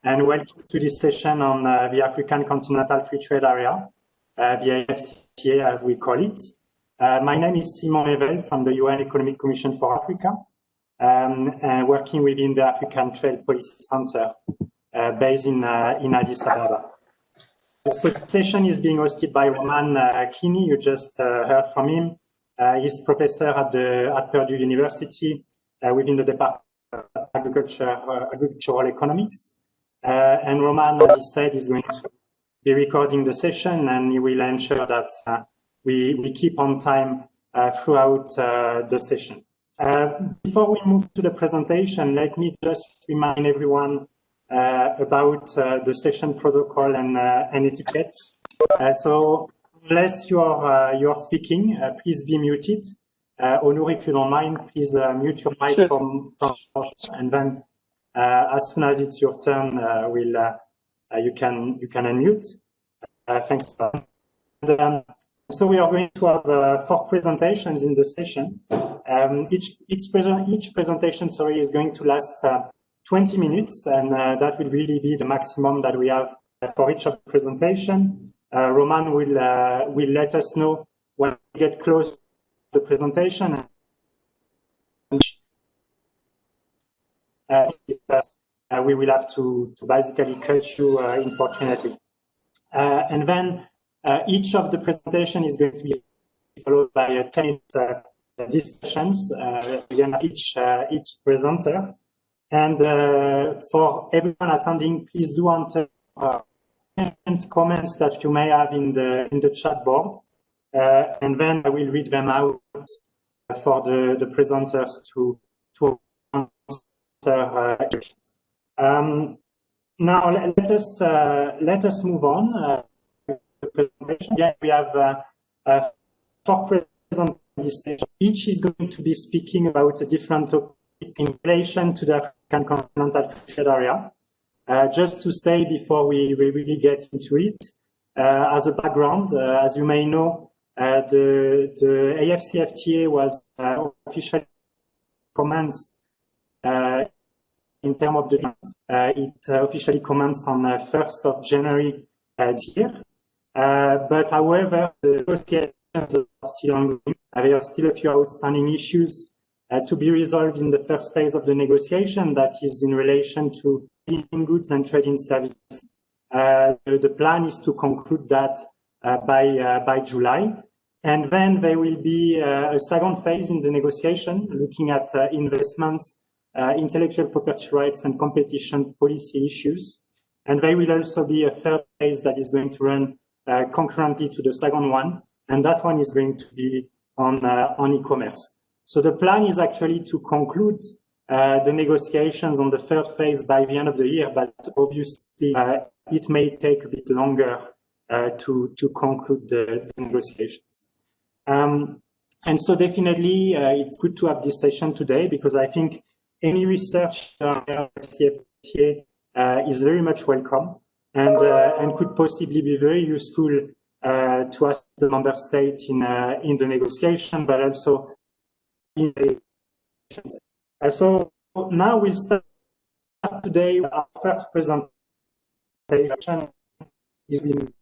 and welcome to this session on the African Continental Free Trade Area, the AFCFTA as we call it. My name is Simon Evel from the UN Economic Commission for Africa, working within the African Trade Policy Center based in Addis Ababa. So the session is being hosted by Roman Kini. You just heard from him. He's professor at Purdue University within the Department of Agricultural Economics. And Roman, as he said, is going to be recording the session, and he will ensure that we keep on time throughout the session. Before we move to the presentation, let me just remind everyone about the session protocol and etiquette. So unless you're speaking, please be muted. Onur, if you don't mind, please mute your mic from and then as soon as it's your turn, you can unmute. Thanks. So we are going to have 4 presentations in the session. Each presentation, is going to last 20 minutes, and that will really be the maximum that we have for each of the presentation. Roman will let us know when we get close to the presentation. We will have to basically cut you, unfortunately. And then each of the presentation is going to be followed by 10 discussions, again, each presenter. And for everyone attending, please do enter comments that you may have in the chat board, and then I will read them out for the presenters to answer questions. Now let us move on. The presentation. Yeah, we have 4 presenters. Each is going to be speaking about a different topic in relation to the African Continental Free Trade Area. Just to say before we really get into it, as a background, as you may know, the AFCFTA was officially commenced in terms of the it officially commenced on 1st of January this year. But however, the negotiations are still ongoing. There are still a few outstanding issues to be resolved in the first phase of the negotiation, that is in relation to trading goods and trading services. The plan is to conclude that by July. And then there will be a second phase in the negotiation, looking at investment, intellectual property rights, and competition policy issues. And there will also be a third phase that is going to run concurrently to the second one, and that one is going to be on e-commerce. So the plan is actually to conclude the negotiations on the third phase by the end of the year, but obviously it may take a bit longer to conclude the negotiations. And so definitely it's good to have this session today, because I think any research on CFTA is very much welcome and could possibly be very useful to us, the member state, in the negotiation, but also in the so now we'll start today. Our first presentation is being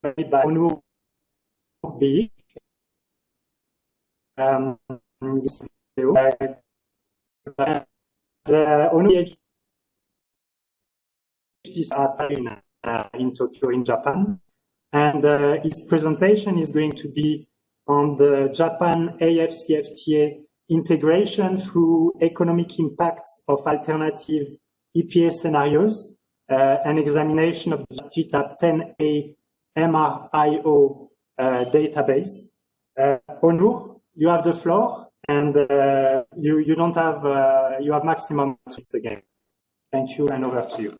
made by Onur B. The only is in Tokyo, in Japan, and his presentation is going to be on the Japan AFCFTA integration through economic impacts of alternative EPA scenarios, an examination of the GTAP 10A MRIO database. Onur, you have the floor, and you don't have you have maximum minutes again. Thank you, and over to you.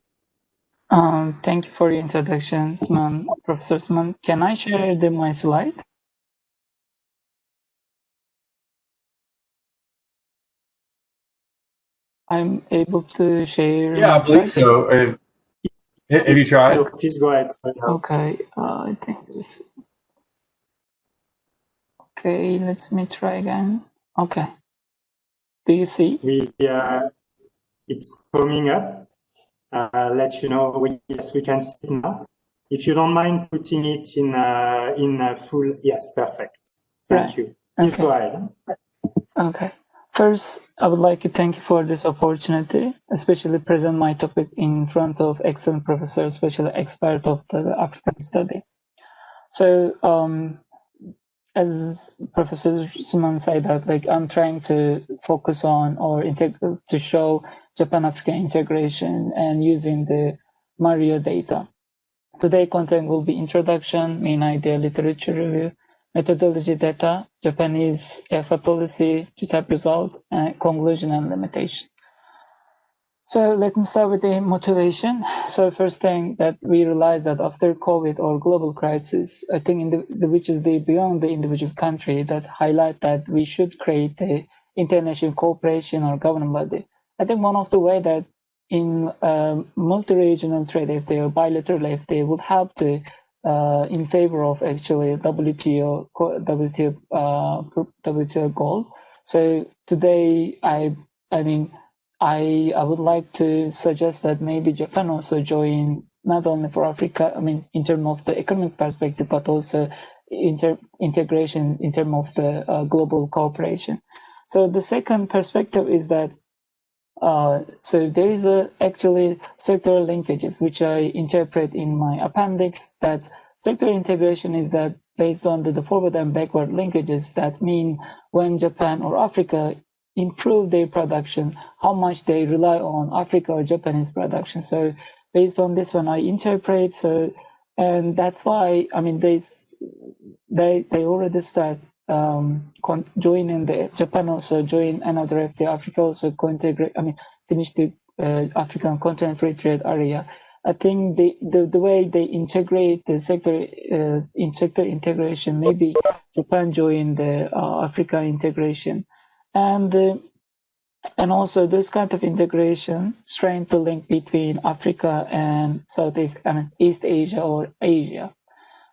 Thank you for the introduction, Simon, Professor Simon. Can I share my slide? I'm able to share. Yeah, I believe so. Have you tried? No, please go ahead. Okay, I think this. Okay, let me try again. Okay. Do you see? It's coming up. let you know. Yes, we can see it now. If you don't mind putting it in full, yes, perfect. Thank you. Please go ahead. Okay. First, I would like to thank you for this opportunity, especially present my topic in front of excellent professor, especially expert of the African study. So, as Professor Suman said, that like I'm trying to focus on or to show Japan-Africa integration and using the Mario data. Today, content will be introduction, main idea, literature review, methodology data, Japanese FA policy, GTAP results, and conclusion and limitation. So let me start with the motivation. So first thing that we realized that after COVID or global crisis, I think which is beyond the individual country, that highlight that we should create a international cooperation or governing body. I think one of the way that in multi-regional trade FTA or bilateral FTA would help to in favor of actually WTO goal. So today, I would like to suggest that maybe Japan also join not only for Africa, in terms of the economic perspective, but also integration in terms of the global cooperation. So the second perspective is that so there is actually sectoral linkages, which I interpret in my appendix, that sector integration is that based on the forward and backward linkages, that mean when Japan or Africa improve their production, how much they rely on Africa or Japanese production. So based on this one, I interpret, and that's why, they already start joining the Japan also join another FTA, Africa also co-integrate, finish the African Continental Free Trade Area. I think the way they integrate the sector integration, maybe Japan join the Africa integration, and also this kind of integration strengthen the link between Africa and East Asia or Asia.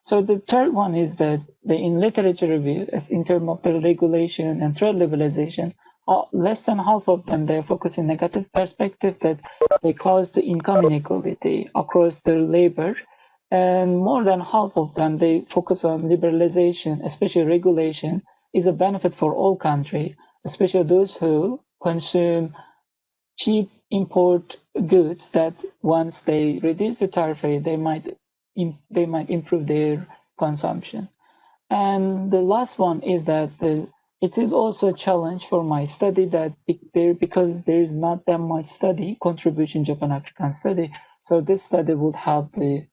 So the third one is that in literature review, as in terms of the regulation and trade liberalization, less than half of them, they're focusing negative perspective that they cause the income inequality across the labor. And more than half of them, they focus on liberalization, especially regulation, is a benefit for all countries, especially those who consume cheap import goods that once they reduce the tariff rate, they might improve their consumption. And the last one is that it is also a challenge for my study that because there is not that much study contribution Japan-African study, so this study would help the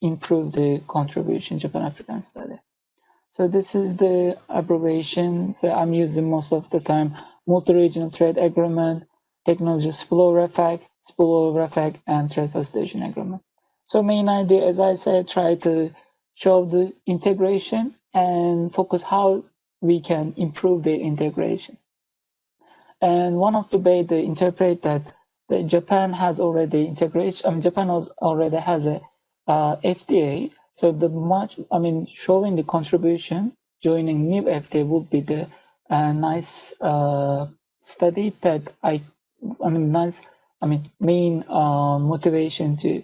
improve the contribution Japan-African study. So this is the abbreviation. So I'm using most of the time multi-regional trade agreement, technology spillover effect, and trade facilitation agreement. So main idea, as I said, try to show the integration and focus how we can improve the integration. And one of the ways they interpret that Japan has already integration. Japan already has a FTA. So showing the contribution, joining new FTA would be the nice study that main motivation to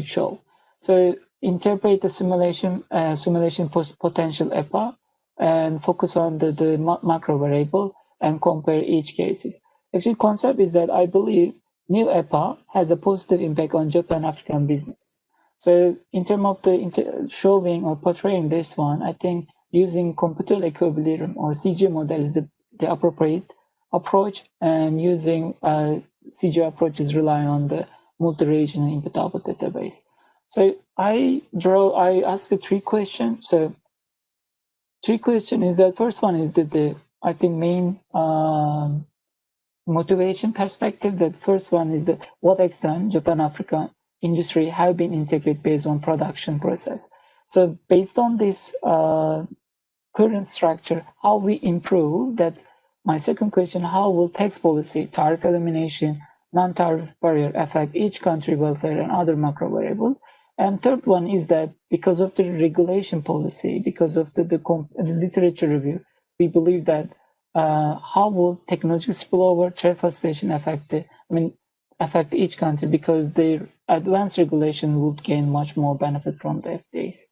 show. So interpret the simulation potential EPA and focus on the macro variable and compare each cases. Actually, concept is that I believe new EPA has a positive impact on Japan-African business. So in terms of the showing or portraying this one, I think using computer equilibrium or CG model is the appropriate approach, and using CG approaches rely on the multi-regional input output database. So I asked 3 questions. So 3 questions is that first one is that I think main motivation perspective. The first one is the what extent Japan-Africa industry have been integrated based on production process. So based on this current structure, how we improve that. My second question, how will tax policy, tariff elimination, non-tariff barrier affect each country welfare and other macro variables? And third one is that because of the regulation policy, because of the literature review, we believe that how will technology spillover trade facilitation affect affect each country because their advanced regulation would gain much more benefit from the FTAs.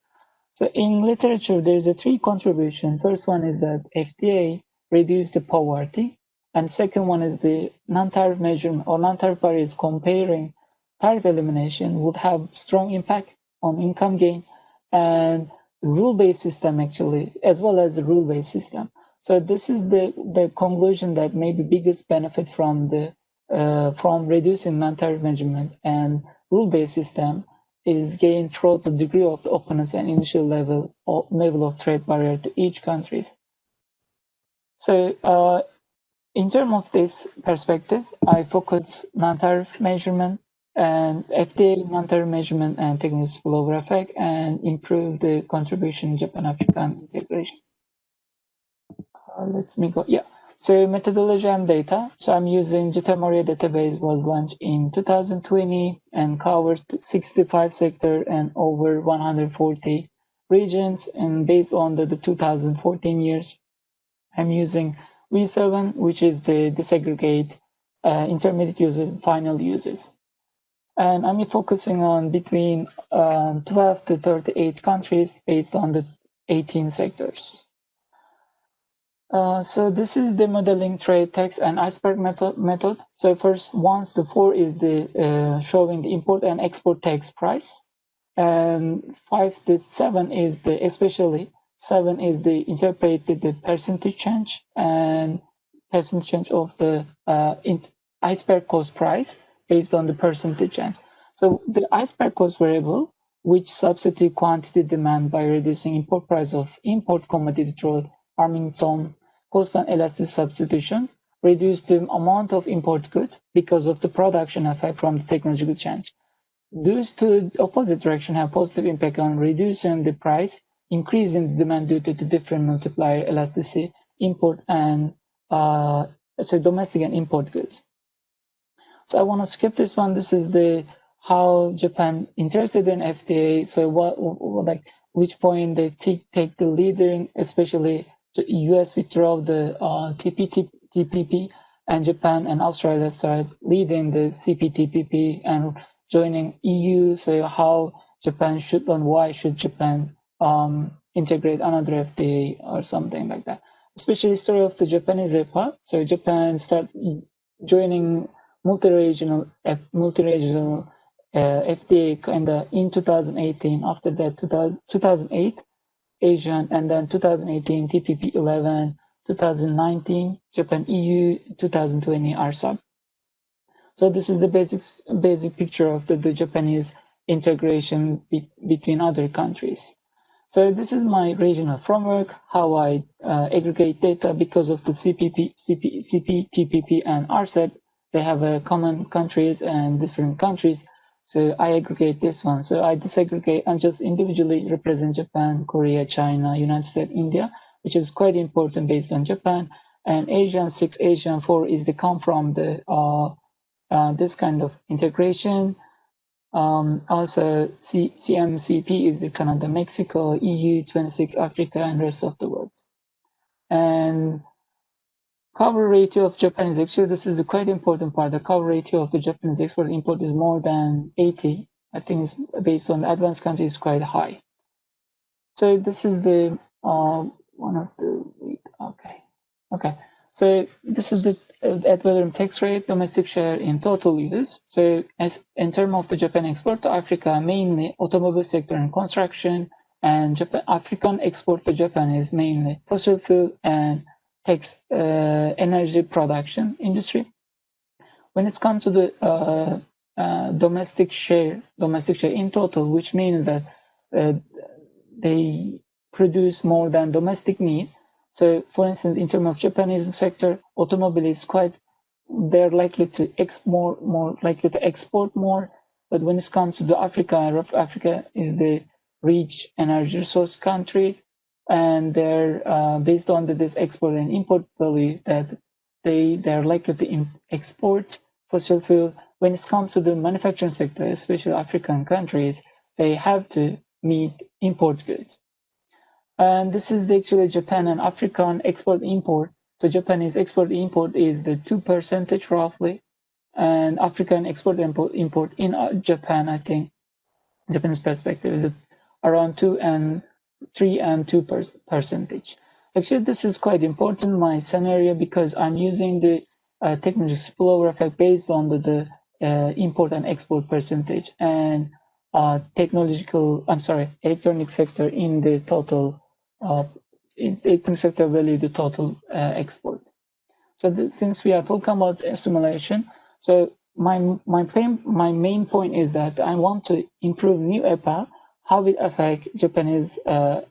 So in literature, there's a three contribution. First one is that FTA reduce the poverty, and second one is the non-tariff measurement or non-tariff barriers comparing tariff elimination would have strong impact on income gain, and rule-based system actually, as well as the rule-based system. So this is the conclusion that maybe biggest benefit from the from reducing non-tariff measurement and rule-based system is gained through the degree of the openness and initial level of trade barrier to each country. So in terms of this perspective, I focus non-tariff measurement and FTA non-tariff measurement and technical spillover effect and improve the contribution Japan-African integration. Let me go. Yeah. So methodology and data. So I'm using GTAP database was launched in 2020 and covered 65 sectors and over 140 regions. And based on the 2014 years, I'm using V7, which is the disaggregate intermediate users, final users. And I'm focusing on between 12 to 38 countries based on the 18 sectors. So this is the modeling trade text and Iceberg method. So first, once the 4 is the showing the import and export tax price, and 5 to 7 is the especially 7 is the interpreted the percentage change and percentage change of the Iceberg cost price based on the percentage change. So the Iceberg cost variable, which substitute quantity demand by reducing import price of import commodity through Armington constant elastic substitution, reduce the amount of import good because of the production effect from the technological change. Those two opposite direction have positive impact on reducing the price, increasing the demand due to the different multiplier elasticity, import and so domestic and import goods. So I want to skip this one. This is the how Japan interested in FTA. So like which point they take the leader, especially the US withdraw the TPP, and Japan and Australia start leading the CPTPP and joining EU. So how Japan should and why should Japan integrate another FTA or something like that. Especially story of the Japanese EPA. So Japan start joining multi-regional FTA kind of in 2018. After that, 2008 Asian, and then 2018 TPP 11, 2019 Japan EU, 2020 RCEP. So this is the basic picture of the Japanese integration between other countries. So this is my regional framework, how I aggregate data because of the CPTPP and RCEP. They have a common countries and different countries. So I aggregate this one. So I disaggregate and just individually represent Japan, Korea, China, United States, India, which is quite important based on Japan. And Asian 6, Asian 4 is the come from the this kind of integration. Also CMCP is the Canada, Mexico, EU 26, Africa, and rest of the world. And cover ratio of Japan is actually, this is the quite important part. The cover ratio of the Japanese export import is more than 80. I think it's based on the advanced countries is quite high. So this is the one of the okay. So this is the ad valorem tax rate, domestic share in total use. So as in terms of the Japan export to Africa, mainly automobile sector and construction, and African export to Japan is mainly fossil fuel and energy production industry. When it comes to the domestic share in total, which means that they produce more than domestic need. So, for instance, in terms of Japanese sector, automobile is they're likely to more likely to export more. But when it comes to the Africa is the rich energy resource country, and they're based on this export and import value that they're likely to export fossil fuel. When it comes to the manufacturing sector, especially African countries, they have to meet import goods. And this is actually Japan and African export import. So Japanese export import is the 2% roughly, and African export import in Japan, I think Japanese perspective is around 3 and 2%. Actually, this is quite important, my scenario, because I'm using the technology spillover effect based on the import and export percentage and electronic sector in the total electronic sector value, the total export. So since we are talking about simulation, so my main point is that I want to improve new EPA, how it affect Japanese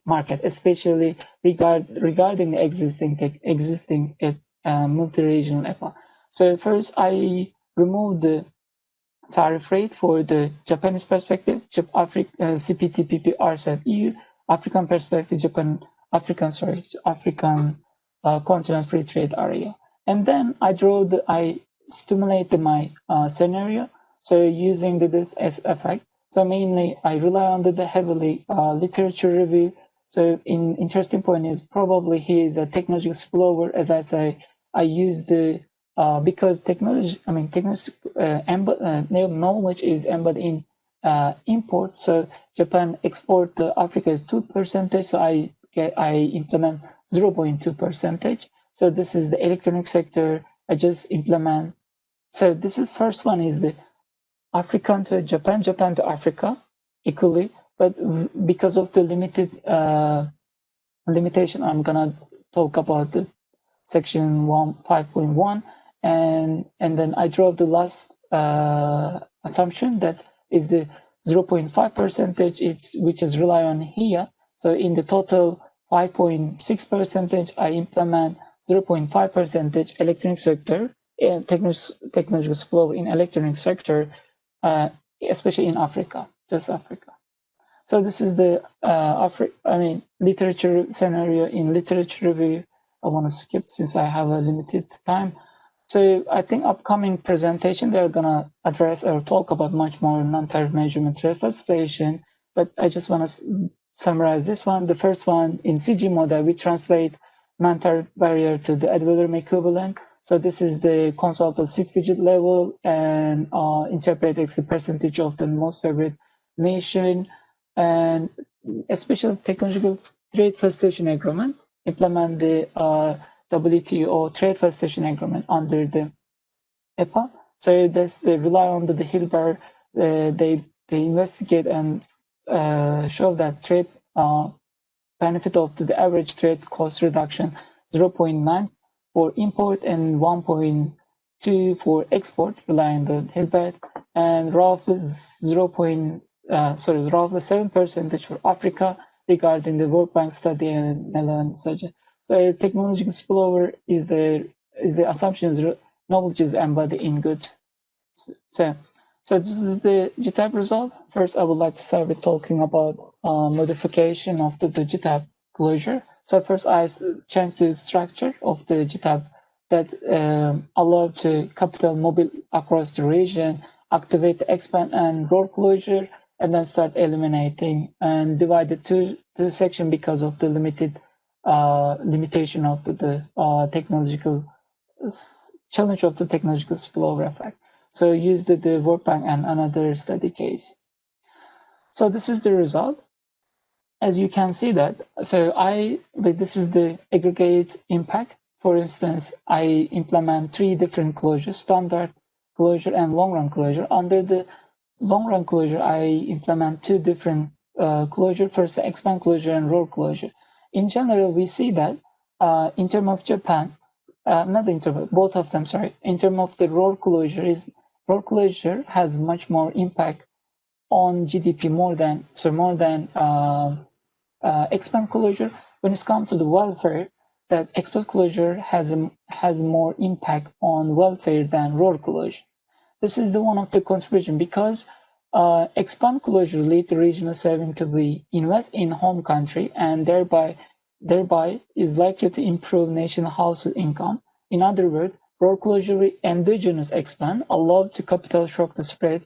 market, especially regarding the existing multi-regional EPA. So first, I removed the tariff rate for the Japanese perspective, CPTPP RCEP EU, African perspective, African continental free trade area. And then I stimulated my scenario. So using this as effect. So mainly I rely on the heavily literature review. So interesting point is probably here is a technology spillover. As I say, I use the because knowledge is embedded in import. So Japan export to Africa is 2%. So I implement 0.2%. So this is the electronic sector. I just implement. So this is first one is the African to Japan, Japan to Africa equally. But because of the limitation, I'm gonna talk about the section 5.1, and then I draw the last assumption that is the 0.5%, which is rely on here. So in the total 5.6%, I implement 0.5% electronic sector and technological flow in electronic sector, especially in Africa, just Africa. So this is the literature scenario in literature review. I want to skip since I have a limited time. So I think upcoming presentation, they're gonna address or talk about much more non-tariff measurement trade facilitation, but I just want to summarize this one. The first one, in CG model, we translate non-tariff barrier to the ad valorem equivalent. So this is the consulted 6-digit level and interpret the percentage of the most favored nation, and especially technological trade facilitation agreement, implement the WTO trade facilitation agreement under the EPA. So they rely on the Hilbert. They investigate and show that trade benefit of the average trade cost reduction 0.9 for import and 1.2 for export, relying on the Hilbert, and roughly 7% for Africa regarding the World Bank study and Netherlands such. So technological spillover is the assumptions knowledge is embedded in goods. So this is the GTAP result. First, I would like to start with talking about modification of the GTAP closure. So first, I changed the structure of the GTAP that allow to capital mobile across the region, activate the expand and roll closure, and then start eliminating and divide the two section because of the limitation of the technological challenge of the technological spillover effect. So use the World Bank and another study case. So this is the result. As you can see that, this is the aggregate impact. For instance, I implement 3 different closures, standard closure and long run closure. Under the long run closure, I implement 2 different closure, first the expand closure and roll closure. In general, we see that in terms of Japan, both of them, sorry, in terms of the roll closure has much more impact on GDP more than expand closure. When it comes to the welfare, that expand closure has more impact on welfare than roll closure. This is the one of the contribution because expand closure lead the regional saving to be invest in home country and thereby is likely to improve national household income. In other words, roll closure endogenous expand allowed to capital shock to spread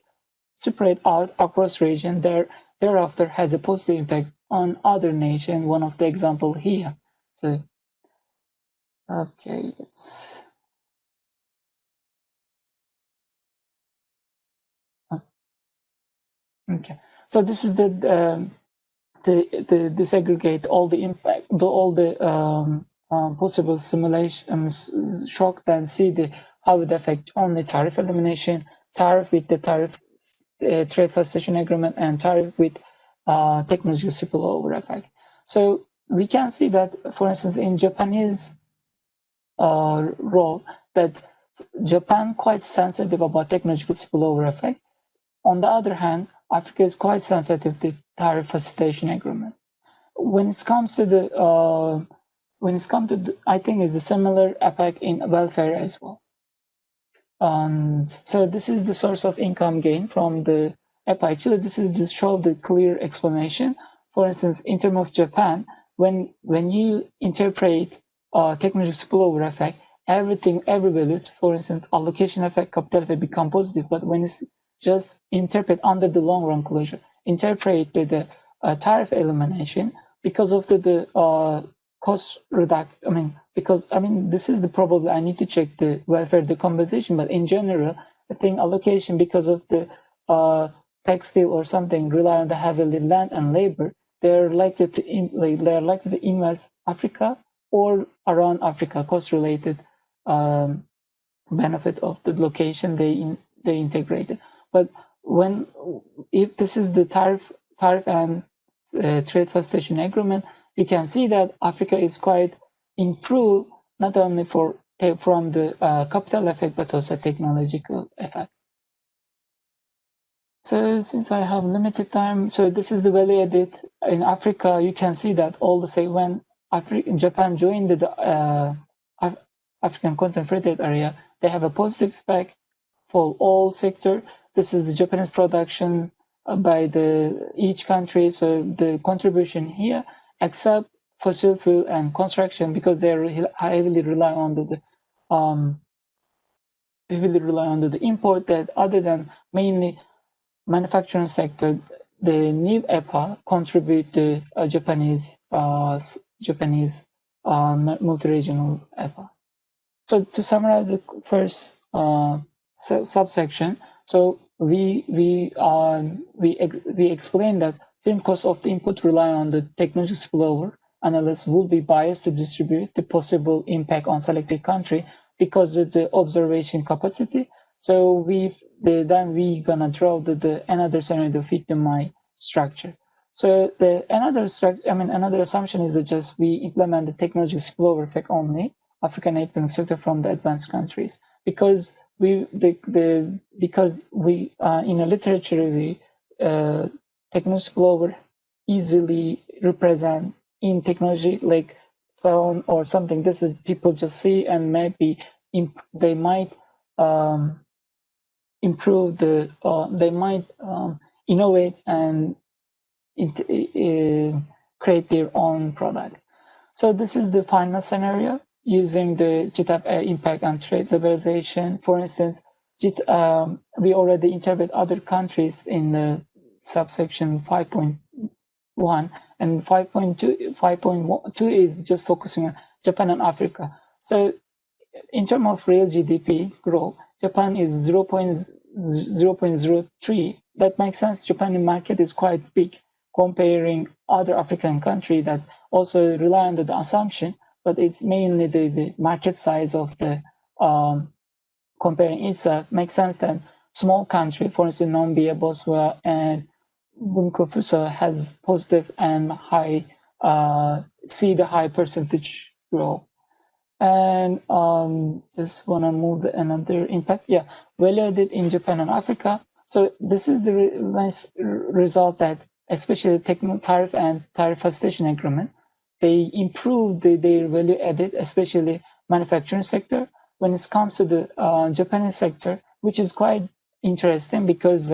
out across region. Thereafter has a positive impact on other nation. One of the example here. So okay, let's. Okay, so this is the disaggregate all the impact, all the possible simulations, shock, then see how it affects only tariff elimination, tariff with the tariff trade facilitation agreement, and tariff with technology spillover effect. So we can see that, for instance, in Japanese role, that Japan quite sensitive about technological spillover effect. On the other hand, Africa is quite sensitive to tariff facilitation agreement. When it comes to I think it's a similar effect in welfare as well. And so this is the source of income gain from the EPA. Actually, this shows the clear explanation. For instance, in terms of Japan, when you interpret technology spillover effect, every value, for instance, allocation effect, capital effect become positive. But when it's just interpret under the long run closure, interpret the tariff elimination, because of the cost reduction. This is probably I need to check the welfare compensation, but in general, I think allocation, because of the textile or something rely on the heavily land and labor, they're likely to invest Africa or around Africa, cost related benefit of the location they integrated. But if this is the tariff and trade facilitation agreement, you can see that Africa is quite improved, not only from the capital effect, but also technological effect. So since I have limited time, so this is the value added in Africa. You can see that when Japan joined the African Continental Free Trade Area, they have a positive effect for all sector. This is the Japanese production by each country. So the contribution here, except fossil fuel and construction, because they heavily rely on the import. That other than mainly manufacturing sector, the new EPA contribute to Japanese multi-regional EPA. So to summarize the first subsection, so we explain that film cost of the input rely on the technology spillover. Analysts will be biased to distribute the possible impact on selected country because of the observation capacity. So then we gonna draw another scenario to fit my structure. So another assumption is that just we implement the technology spillover effect only African economic sector from the advanced countries, because in a literature technology spillover easily represent in technology like phone or something. This is people just see, and maybe they might improve they might innovate and create their own product. So this is the final scenario using the GTAP impact on trade liberalization. For instance, we already interpret other countries in the subsection 5.1, and 5.2 is just focusing on Japan and Africa. So in terms of real GDP growth, Japan is 0.03. That makes sense. Japan market is quite big comparing other African countries that also rely on the assumption, but it's mainly the market size of the comparing itself. Makes sense that small country, for instance, Namibia, Botswana, and Burkina Faso has positive and high see the high percentage growth. And just want to move another impact. Yeah, value added in Japan and Africa. So this is the nice result that, especially technical tariff and tariff facilitation agreement, they improve their value added, especially manufacturing sector. When it comes to the Japanese sector, which is quite interesting because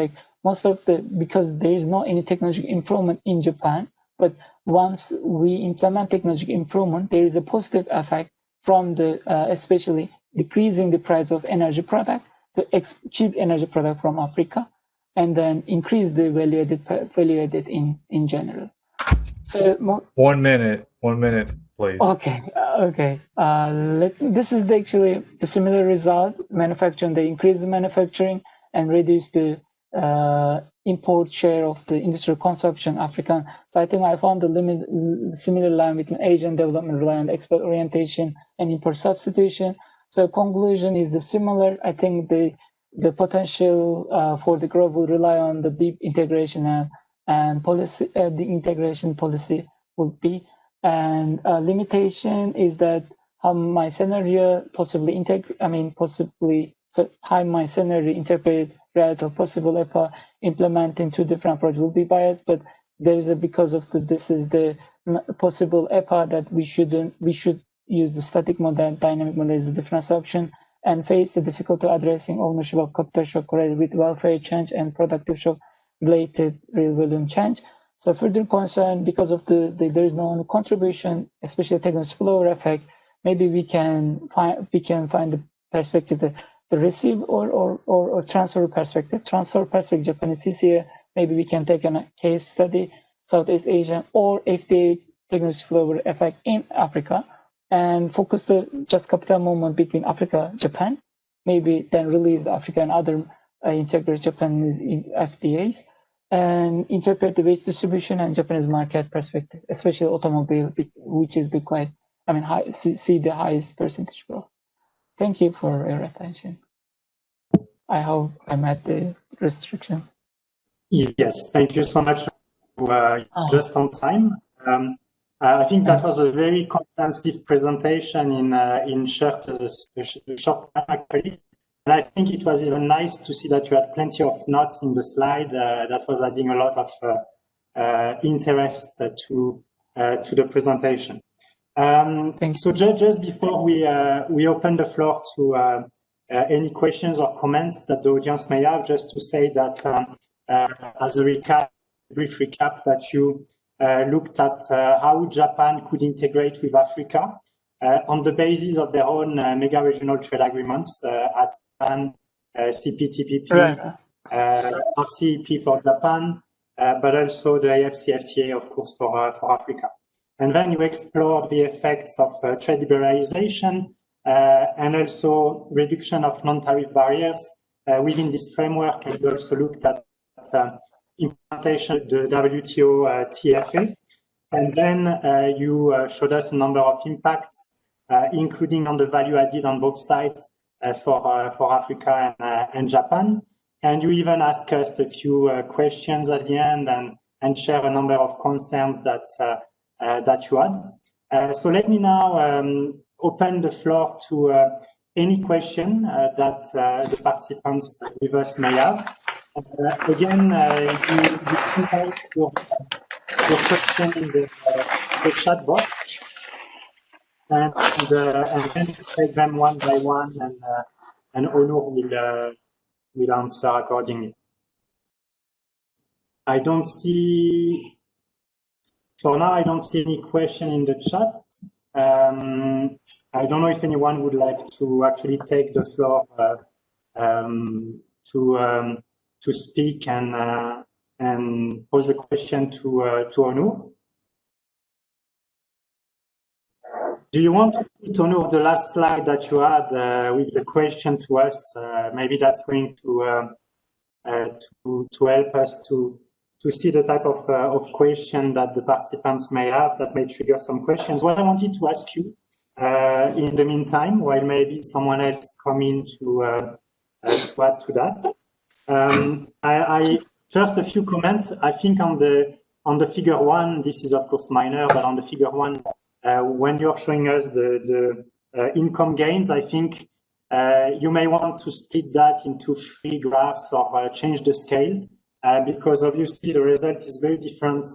because there is no any technological improvement in Japan, but once we implement technological improvement, there is a positive effect from the especially decreasing the price of energy product to cheap energy product from Africa, and then increase the value added in general. So 1 minute, please. Okay. This is actually the similar result. Manufacturing, they increase the manufacturing and reduce the import share of the industrial consumption African. So I think I found the similar line between Asian development rely on export orientation and import substitution. So conclusion is the similar. I think the potential for the growth will rely on the deep integration and policy. The integration policy will be, and limitation is that how my scenario possibly how my scenario interpret relative possible EPA implementing two different approaches will be biased, but there is because of this is the possible EPA that we should use the static model, dynamic model is a different option, and face the difficulty addressing ownership of capital shock correlated with welfare change and productive shock related real volume change. So further concern because of there is no contribution, especially technology spillover effect. Maybe we can find the perspective the receive or transfer perspective. Transfer perspective, Japanese TCA, maybe we can take a case study, Southeast Asia, or FTA technology spillover effect in Africa, and focus the just capital movement between Africa, Japan, maybe then release Africa and other integrate Japanese FTAs, and interpret the wage distribution and Japanese market perspective, especially automobile, which is the see the highest percentage growth. Thank you for your attention. I hope I met the restriction. Yes, thank you so much. Just on time. I think that was a very comprehensive presentation in short time, actually. And I think it was even nice to see that you had plenty of notes in the slide. That was adding a lot of interest to the presentation. So just before we open the floor to any questions or comments that the audience may have, just to say that as a brief recap, that you looked at how Japan could integrate with Africa on the basis of their own mega regional trade agreements, ASEAN, CPTPP, right. RCEP for Japan, but also the AFCFTA, of course, for Africa. And then you explored the effects of trade liberalization and also reduction of non-tariff barriers within this framework. And you also looked at implementation of the WTO TFA. And then you showed us a number of impacts, including on the value added on both sides for Africa and Japan. And you even asked us a few questions at the end and share a number of concerns that you had. So let me now open the floor to any question that the participants with us may have. Again, you can type your question in the chat box, and then take them one by one, and Onur will answer accordingly. For now, I don't see any question in the chat. I don't know if anyone would like to actually take the floor to speak and pose a question to Onur. Do you want to put, Onur, the last slide that you had with the question to us? Maybe that's going to help us to see the type of question that the participants may have that may trigger some questions. What I wanted to ask you in the meantime, while maybe someone else come in to add to that. First, a few comments. I think on the figure one, this is of course minor, but on the figure one, when you're showing us the income gains, I think you may want to split that into 3 graphs or change the scale. Because obviously the result is very different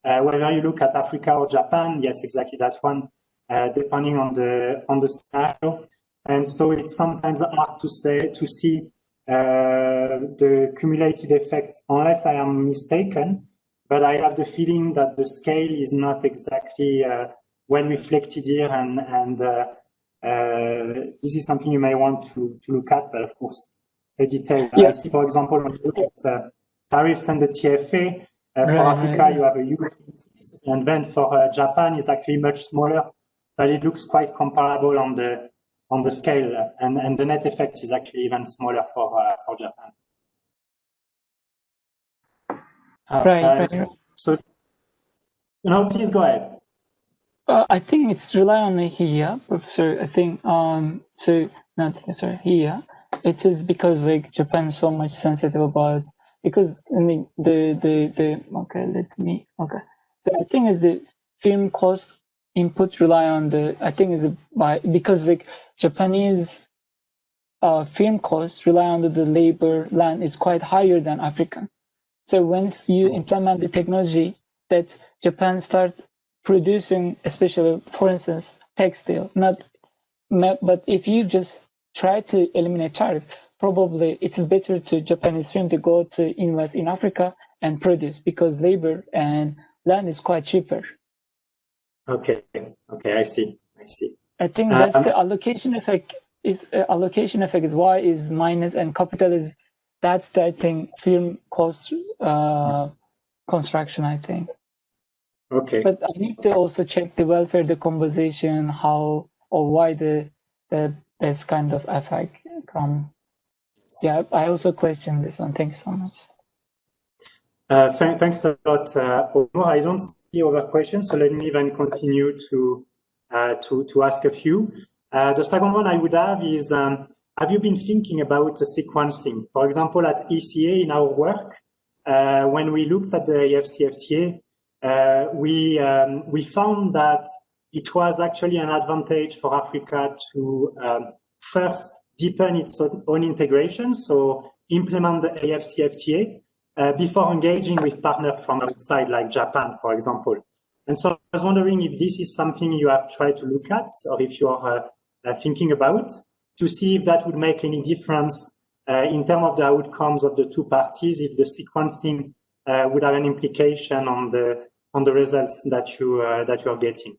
whether you look at Africa or Japan. Yes, exactly that one, depending on the scenario. And so it's sometimes hard to see the cumulative effect, unless I am mistaken. But I have the feeling that the scale is not exactly well reflected here, and this is something you may want to look at. But of course, a detail. Yeah. I see, for example, when you look at tariffs and the TFA, for Africa, you have a huge increase, and then for Japan, it's actually much smaller, but it looks quite comparable on the scale, and the net effect is actually even smaller for Japan. Right. So, no, please go ahead. I think it's rely on here, Professor. I think so not sorry here. It is because like Japan is so much sensitive about because I mean the okay let me okay. I think is the film cost input rely on the I think is by because like Japanese film costs rely on the labor land is quite higher than African. So once you implement the technology that Japan start producing, especially for instance, textile, but if you just try to eliminate tariff, probably it is better to Japanese firm to go to invest in Africa and produce because labor and land is quite cheaper. Okay, I see. I think that's the allocation effect is why is minus and capital is that's the I think firm cost construction I think. Okay. But I need to also check the welfare decomposition, how or why this kind of effect come. Yeah, I also question this one. Thanks so much. Thanks a lot, Omar. I don't see other questions, so let me then continue to ask a few. The second one I would have is, have you been thinking about sequencing? For example, at ECA in our work, when we looked at the AFCFTA, we found that it was actually an advantage for Africa to first deepen its own integration, so implement the AFCFTA before engaging with partners from outside, like Japan, for example. And so I was wondering if this is something you have tried to look at, or if you are thinking about, to see if that would make any difference in terms of the outcomes of the two parties, if the sequencing would have an implication on the results that you are getting.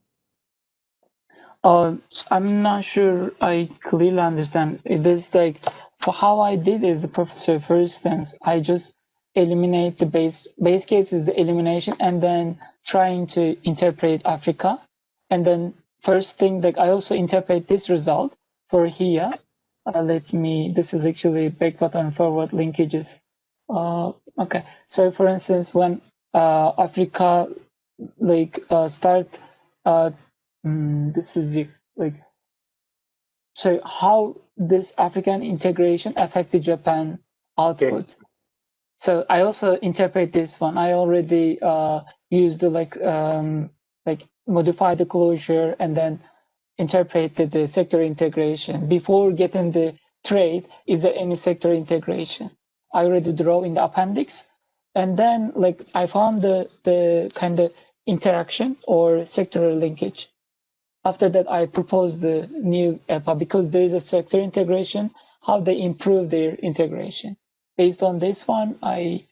I'm not sure I clearly understand. It is like for how I did is the professor. For instance, I just eliminate the base case is the elimination, and then trying to interpret Africa, and then first thing that I also interpret this result for here. This is actually backward and forward linkages. Okay, so for instance, when Africa start this is the so how this African integration affected Japan output. Okay. So I also interpret this one. I already used the modify the closure and then interpreted the sector integration. Before getting the trade, is there any sector integration? I already draw in the appendix. And then I found the kind of interaction or sectoral linkage. After that, I proposed the new EPA because there is a sector integration, how they improve their integration. Based on this one, I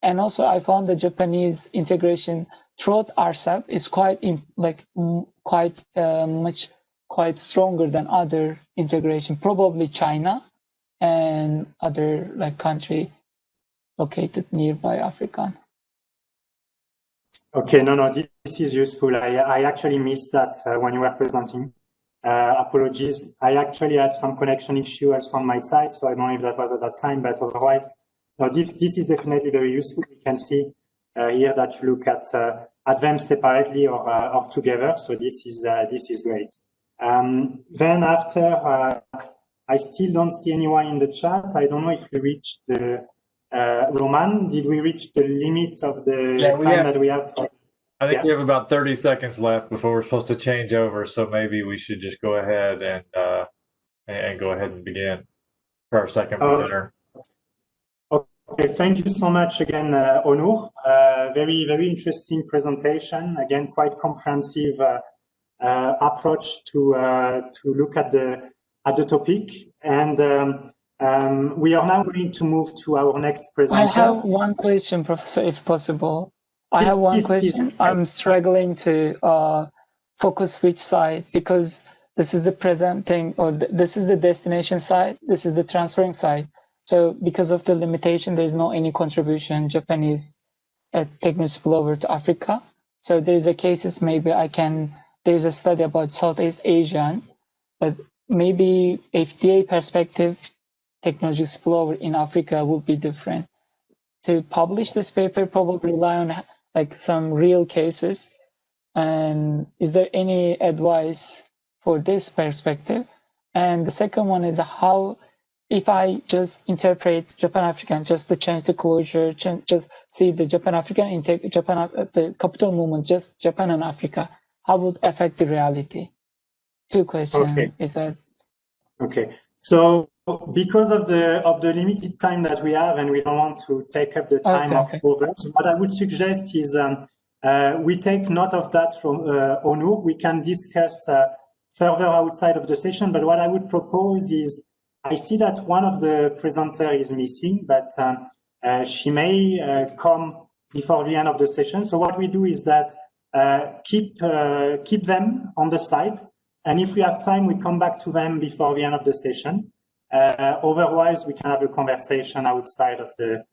found the Japanese integration throughout RCEP is quite stronger than other integration, probably China and other country located nearby Africa. Okay, no, this is useful. I actually missed that when you were presenting. Apologies. I actually had some connection issue also on my side, so I don't know if that was at that time, but otherwise, no, this is definitely very useful. We can see here that you look at them separately or together, so this is great. Then after, I still don't see anyone in the chat. I don't know if we reached the Roman, did we reach the limit of the time that we have? I think we have about 30 seconds left before we're supposed to change over, so maybe we should just go ahead and go ahead and begin for our second presenter. Okay, thank you so much again, Onur. Very, very interesting presentation. Again, quite comprehensive approach to look at the topic. And we are now going to move to our next presenter. I have one question, Professor, if possible. I have one question. I'm struggling to focus which side, because this is the presenting, or this is the destination side, this is the transferring side. So because of the limitation, there's no any contribution Japanese techniques spill over to Africa. So there's a cases maybe there's a study about Southeast Asian, but maybe FTA perspective, technology spillover in Africa would be different. to publish this paper probably rely on like some real cases. And is there any advice for this perspective? And the second one is how, if I just interpret Japan-African, just to change the closure, just see the Japan-African, the capital movement, just Japan and Africa, how would affect the reality? Two questions. Okay. Is that okay? So because of the limited time that we have, and we don't want to take up the time of others, what I would suggest is we take note of that from Onur. We can discuss further outside of the session, but what I would propose is, I see that one of the presenters is missing, but she may come before the end of the session. So what we do is that keep them on the slide, and if we have time, we come back to them before the end of the session. Otherwise, we can have a conversation outside of the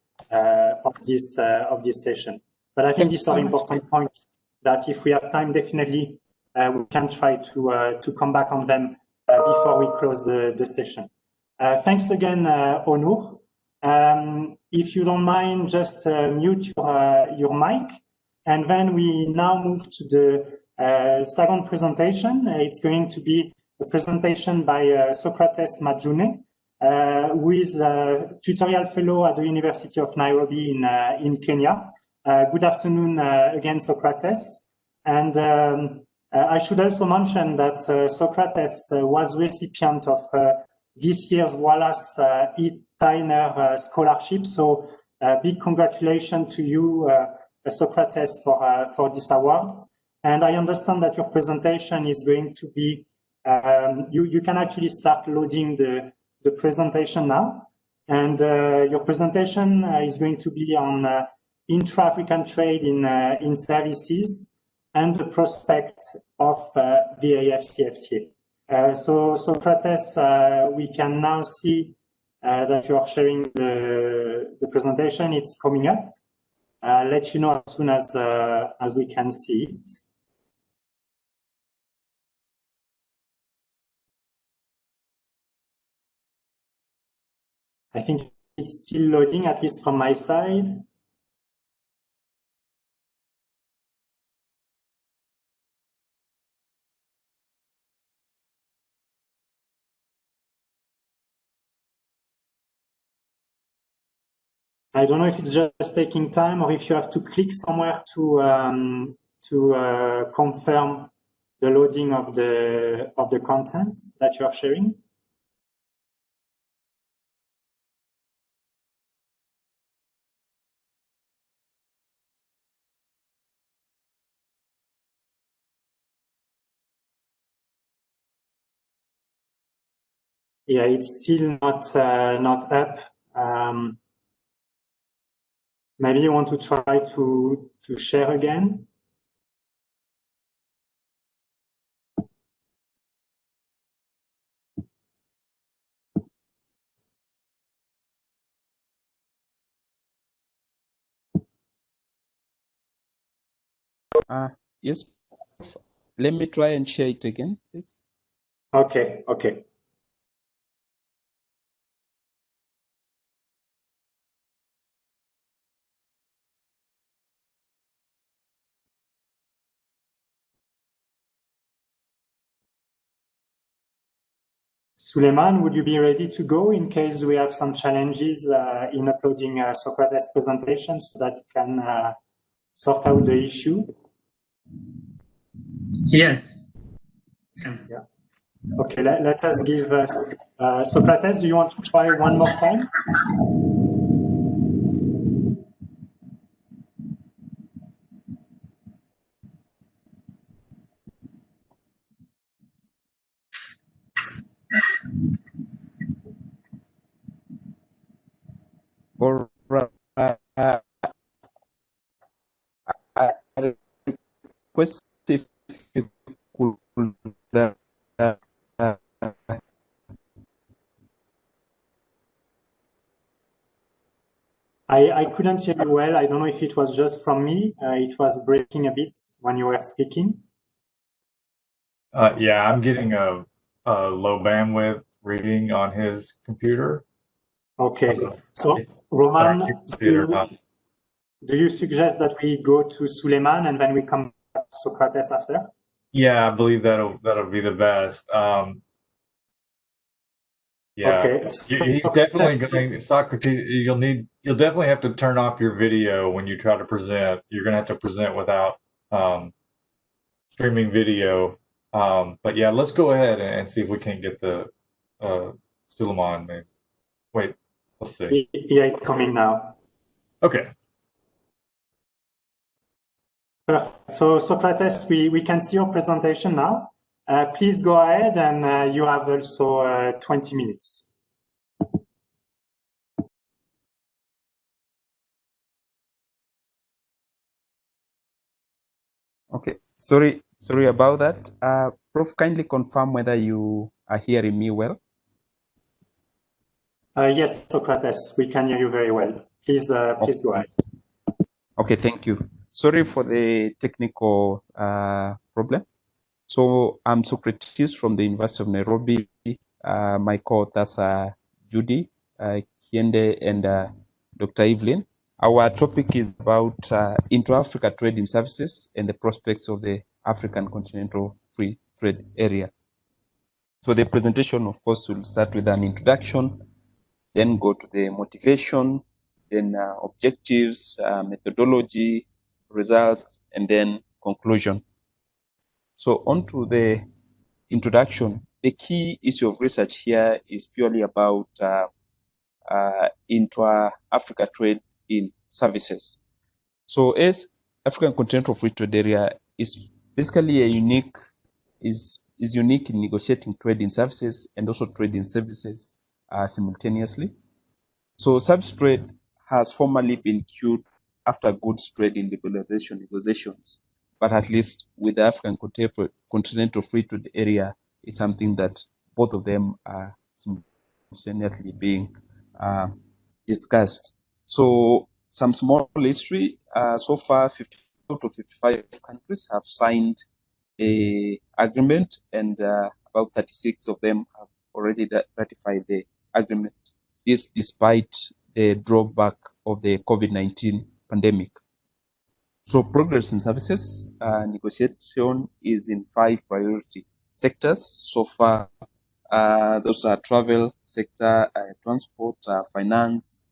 of this session. But I think these are important points that if we have time, definitely we can try to come back on them before we close the session. Thanks again, Onur. If you don't mind, just mute your mic. And then we now move to the second presentation. It's going to be a presentation by Socrates Majune, who is a tutorial fellow at the University of Nairobi in Kenya. Good afternoon again, Socrates. And I should also mention that Socrates was recipient of this year's Wallace E. Tyner Scholarship. So big congratulations to you, Socrates, for this award. And I understand that your presentation is going to be, you can actually start loading the presentation now. And your presentation is going to be on intra-African trade in services and the prospect of VAF-CFTA. So Socrates, we can now see that you are sharing the presentation. It's coming up. I'll let you know as soon as we can see it. I think it's still loading, at least from my side. I don't know if it's just taking time or if you have to click somewhere to confirm the loading of the content that you are sharing. Yeah, it's still not up. Maybe you want to try to share again. Yes. Let me try and share it again, please. Okay, okay. Suleiman, would you be ready to go in case we have some challenges in uploading Socrates' presentation so that you can sort out the issue? Yes. Yeah. Okay, let us give us... Socrates, do you want to try one more time? Or I request if you could I couldn't hear you well. I don't know if it was just from me. It was breaking a bit when you were speaking. Yeah, I'm getting a low bandwidth reading on his computer. Okay, so Roman, see it or not. Do you suggest that we go to Suleiman and then we come back to Socrates after? Yeah, I believe that'll be the best. Yeah, Okay. he's definitely going. Socrates, you'll definitely have to turn off your video when you try to present. You're going to have to present without streaming video. But yeah, let's go ahead and see if we can get the Suleiman. Maybe. Wait, let's see. Yeah, it's coming now. Okay. Perfect. So Socrates, we can see your presentation now. Please go ahead, and you have also 20 minutes. Okay, sorry about that. Prof, kindly confirm whether you are hearing me well. Yes, Socrates, we can hear you very well. Please go ahead. Okay, thank you. Sorry for the technical problem. So I'm Socrates from the University of Nairobi. My co-authors are Judy, Kiende, and Dr. Evelyn. Our topic is about intra-Africa trade in services and the prospects of the African Continental Free Trade Area. So the presentation, of course, will start with an introduction, then go to the motivation, then objectives, methodology, results, and then conclusion. So on to the introduction. The key issue of research here is purely about intra-Africa trade in services. So as African Continental Free Trade Area is basically unique in negotiating trade in services and also trade in services simultaneously. So service trade has formerly been queued after goods trade in liberalization negotiations, but at least with the African Continental Free Trade Area, it's something that both of them are simultaneously being discussed. So some small history, so far 52 to 55 countries have signed a agreement, and about 36 of them have already ratified the agreement. This despite the drawback of the COVID-19 pandemic. So progress in services negotiation is in 5 priority sectors so far. Those are travel sector, transport, finance,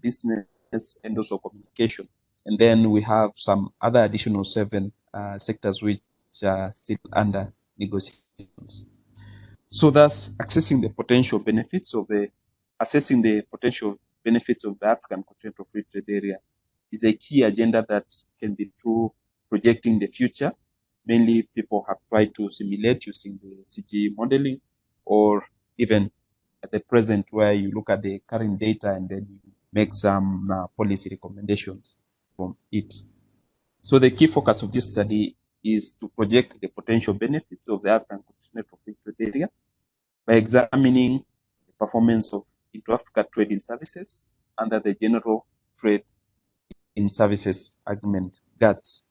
business, and also communication. And then we have some other additional 7 sectors which are still under negotiations. So thus, assessing the potential benefits of the African Continental Free Trade Area is a key agenda that can be through projecting the future. Mainly, people have tried to simulate using the CGE modeling, or even at the present where you look at the current data and then you make some policy recommendations from it. So the key focus of this study is to project the potential benefits of the African Continental Free Trade Area by examining the performance of intra-Africa trade in services under the General Trade in Services Agreement, GATS.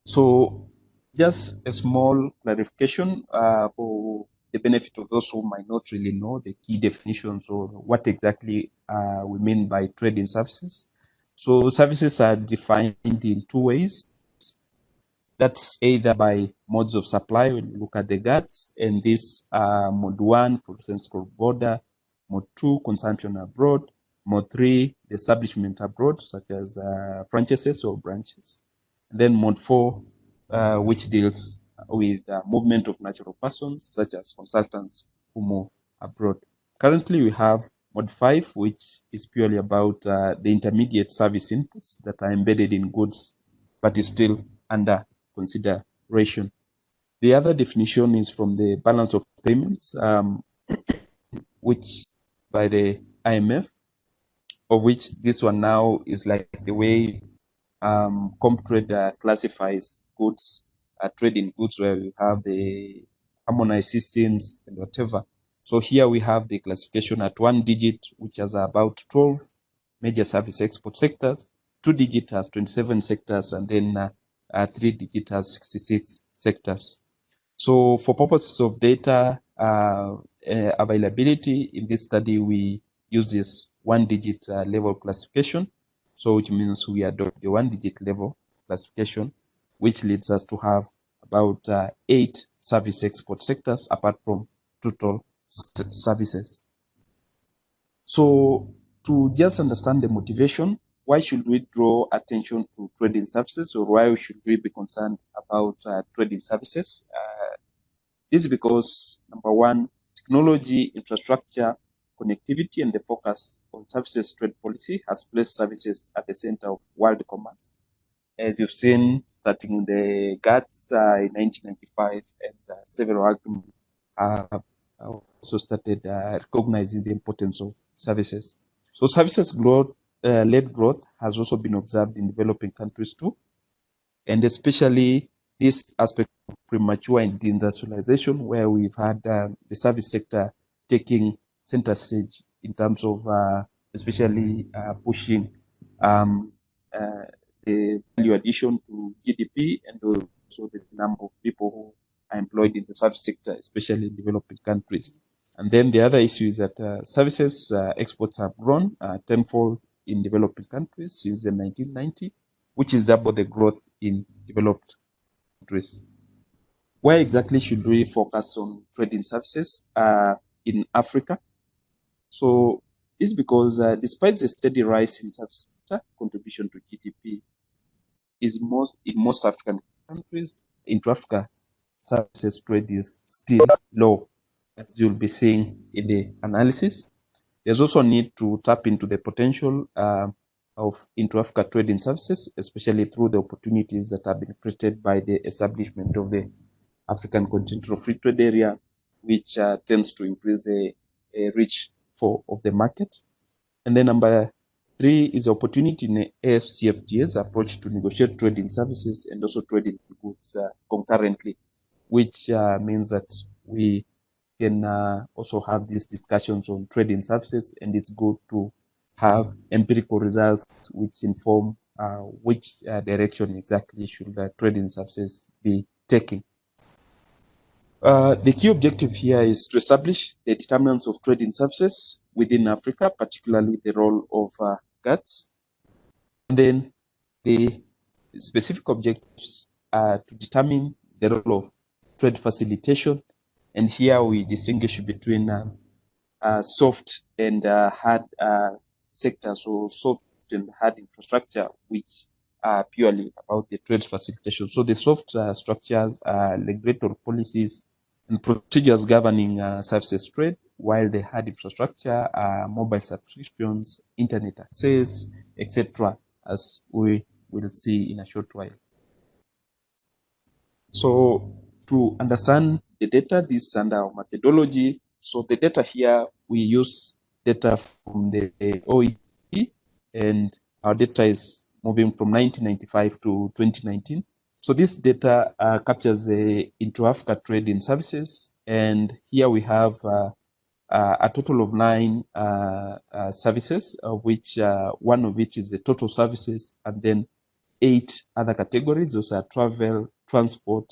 So just a small clarification for the benefit of those who might not really know the key definitions or what exactly we mean by trade in services. So services are defined in 2 ways. That's either by modes of supply when you look at the GATS, and this mode 1, for instance, cross-border, mode 2, consumption abroad, mode 3, the establishment abroad, such as franchises or branches, and then mode 4, which deals with movement of natural persons, such as consultants who move abroad. Currently, we have mode 5, which is purely about the intermediate service inputs that are embedded in goods, but is still under consideration. The other definition is from the balance of payments, which by the IMF, of which this one now is like the way Comtrade classifies goods, trading goods, where we have the harmonized systems and whatever. So here we have the classification at 1 digit, which has about 12 major service export sectors, 2 digit has 27 sectors, and then 3 digit has 66 sectors. So for purposes of data availability in this study, we use this 1 digit level classification. So which means we adopt the 1-digit level classification, which leads us to have about 8 service export sectors apart from total services. So to just understand the motivation, why should we draw attention to trading services, or why should we be concerned about trading services? This is because, number one, technology, infrastructure, connectivity, and the focus on services trade policy has placed services at the center of world commerce. As you've seen, starting in the GATS in 1995, and several agreements have also started recognizing the importance of services. So services growth, led growth has also been observed in developing countries too, and especially this aspect of premature industrialization, where we've had the service sector taking center stage in terms of especially pushing the value addition to GDP, and also the number of people who are employed in the service sector, especially in developing countries. And then the other issue is that services exports have grown tenfold in developing countries since the 1990s, which is double the growth in developed countries. Why exactly should we focus on trading services in Africa? So it's because despite the steady rise in service sector contribution to GDP is in most African countries, into Africa, services trade is still low, as you'll be seeing in the analysis. There's also a need to tap into the potential of intra-Africa trading services, especially through the opportunities that have been created by the establishment of the African Continental Free Trade Area, which tends to increase the reach of the market. And then number 3 is the opportunity in the AFCFTA's approach to negotiate trading services and also trading goods concurrently, which means that we can also have these discussions on trading services, and it's good to have empirical results which inform which direction exactly should the trading services be taking. The key objective here is to establish the determinants of trading services within Africa, particularly the role of GATS. And then the specific objectives are to determine the role of trade facilitation. And here we distinguish between soft and hard sectors, or soft and hard infrastructure, which are purely about the trade facilitation. So the soft structures are regulatory policies and procedures governing services trade, while the hard infrastructure are mobile subscriptions, internet access, etc., as we will see in a short while. So to understand the data, this is under our methodology. So the data here, we use data from the OECD, and our data is moving from 1995 to 2019. So this data captures the intra-Africa trade in services, and here we have a total of 9 services, of which one of which is the total services, and then 8 other categories. Those are travel, transport,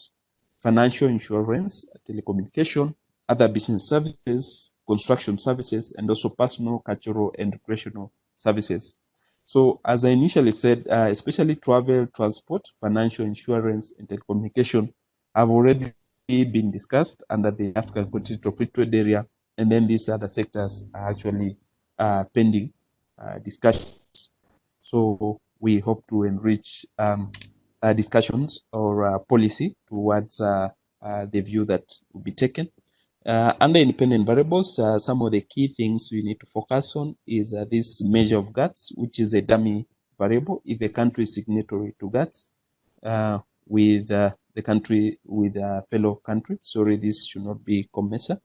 financial, insurance, telecommunication, other business services, construction services, and also personal, cultural, and recreational services. So as I initially said, especially travel, transport, financial, insurance, and telecommunication have already been discussed under the African Continental Free Trade Area, and then these other sectors are actually pending discussions. So we hope to enrich discussions or policy towards the view that will be taken. Under independent variables, some of the key things we need to focus on is this measure of GATS, which is a dummy variable if a country is signatory to GATS with the country with a fellow country. Sorry, this should not be COMESA.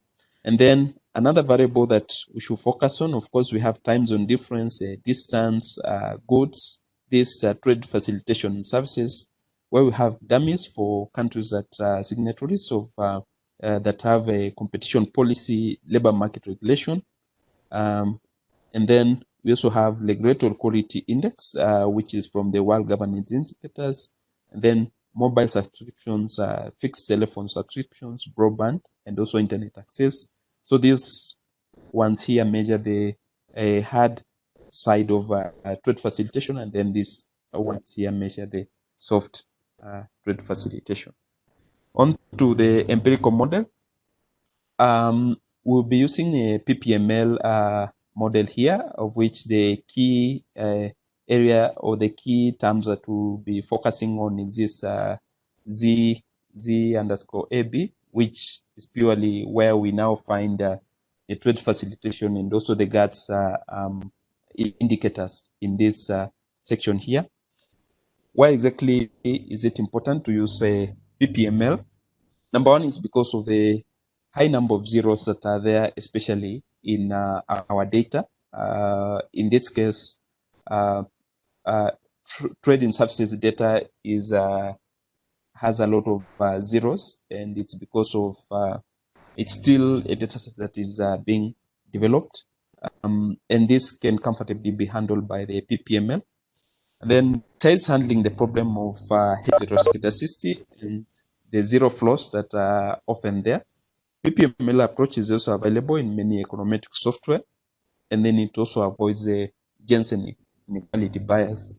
And then another variable that we should focus on, of course, we have time zone difference, distance, goods, this trade facilitation services, where we have dummies for countries that are signatories of that have a competition policy, labor market regulation. And then we also have regulatory quality index, which is from the World Governance Indicators. And then mobile subscriptions, fixed telephone subscriptions, broadband, and also internet access. So these ones here measure the hard side of trade facilitation, and then this ones here measure the soft trade facilitation. On to the empirical model. We'll be using a PPML model here, of which the key area or the key terms that we'll be focusing on is this Z underscore AB, which is purely where we now find the trade facilitation and also the GATS indicators in this section here. Why exactly is it important to use a PPML? Number one is because of the high number of zeros that are there, especially in our data. In this case, trade in services data is has a lot of zeros, and it's because of it's still a data set that is being developed, and this can comfortably be handled by the PPML. And then besides handling the problem of heteroscedasticity and the zero flaws that are often there, PPML approach is also available in many econometric software, and then it also avoids the Jensen inequality bias,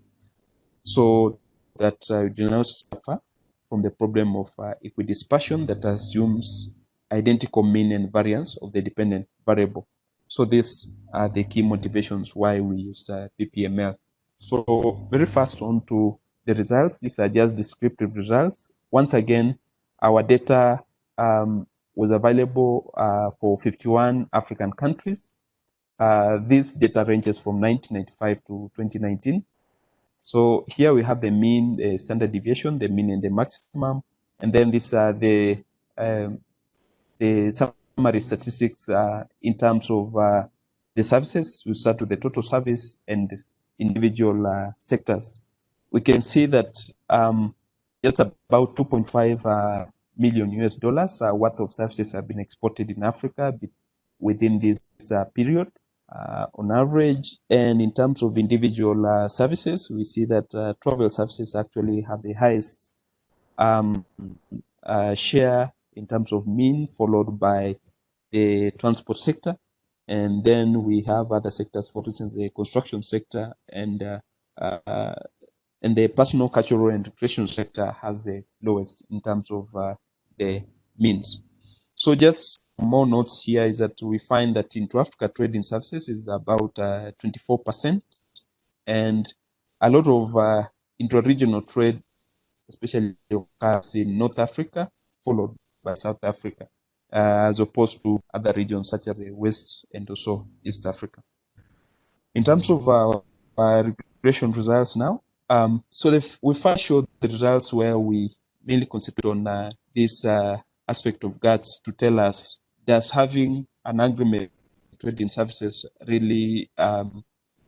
so that you do not suffer from the problem of equidispersion that assumes identical mean and variance of the dependent variable. So these are the key motivations why we use PPML. So very fast on to the results. These are just descriptive results. Once again, our data was available for 51 African countries. This data ranges from 1995 to 2019. So here we have the mean, the standard deviation, the mean and the maximum, and then these are the summary statistics in terms of the services. We start with the total service and individual sectors. We can see that just about 2.5 million US dollars worth of services have been exported in Africa within this period on average. And in terms of individual services, we see that travel services actually have the highest share in terms of mean, followed by the transport sector. And then we have other sectors, for instance, the construction sector and the personal, cultural, and recreation sector has the lowest in terms of the means. So just more notes here is that we find that intra-Africa trade in services is about 24%, and a lot of intra-regional trade, especially occurs in North Africa, followed by South Africa, as opposed to other regions such as the West and also East Africa. In terms of our regression results now, so we first showed the results where we mainly concentrate on this aspect of GATS to tell us, does having an agreement trade in services really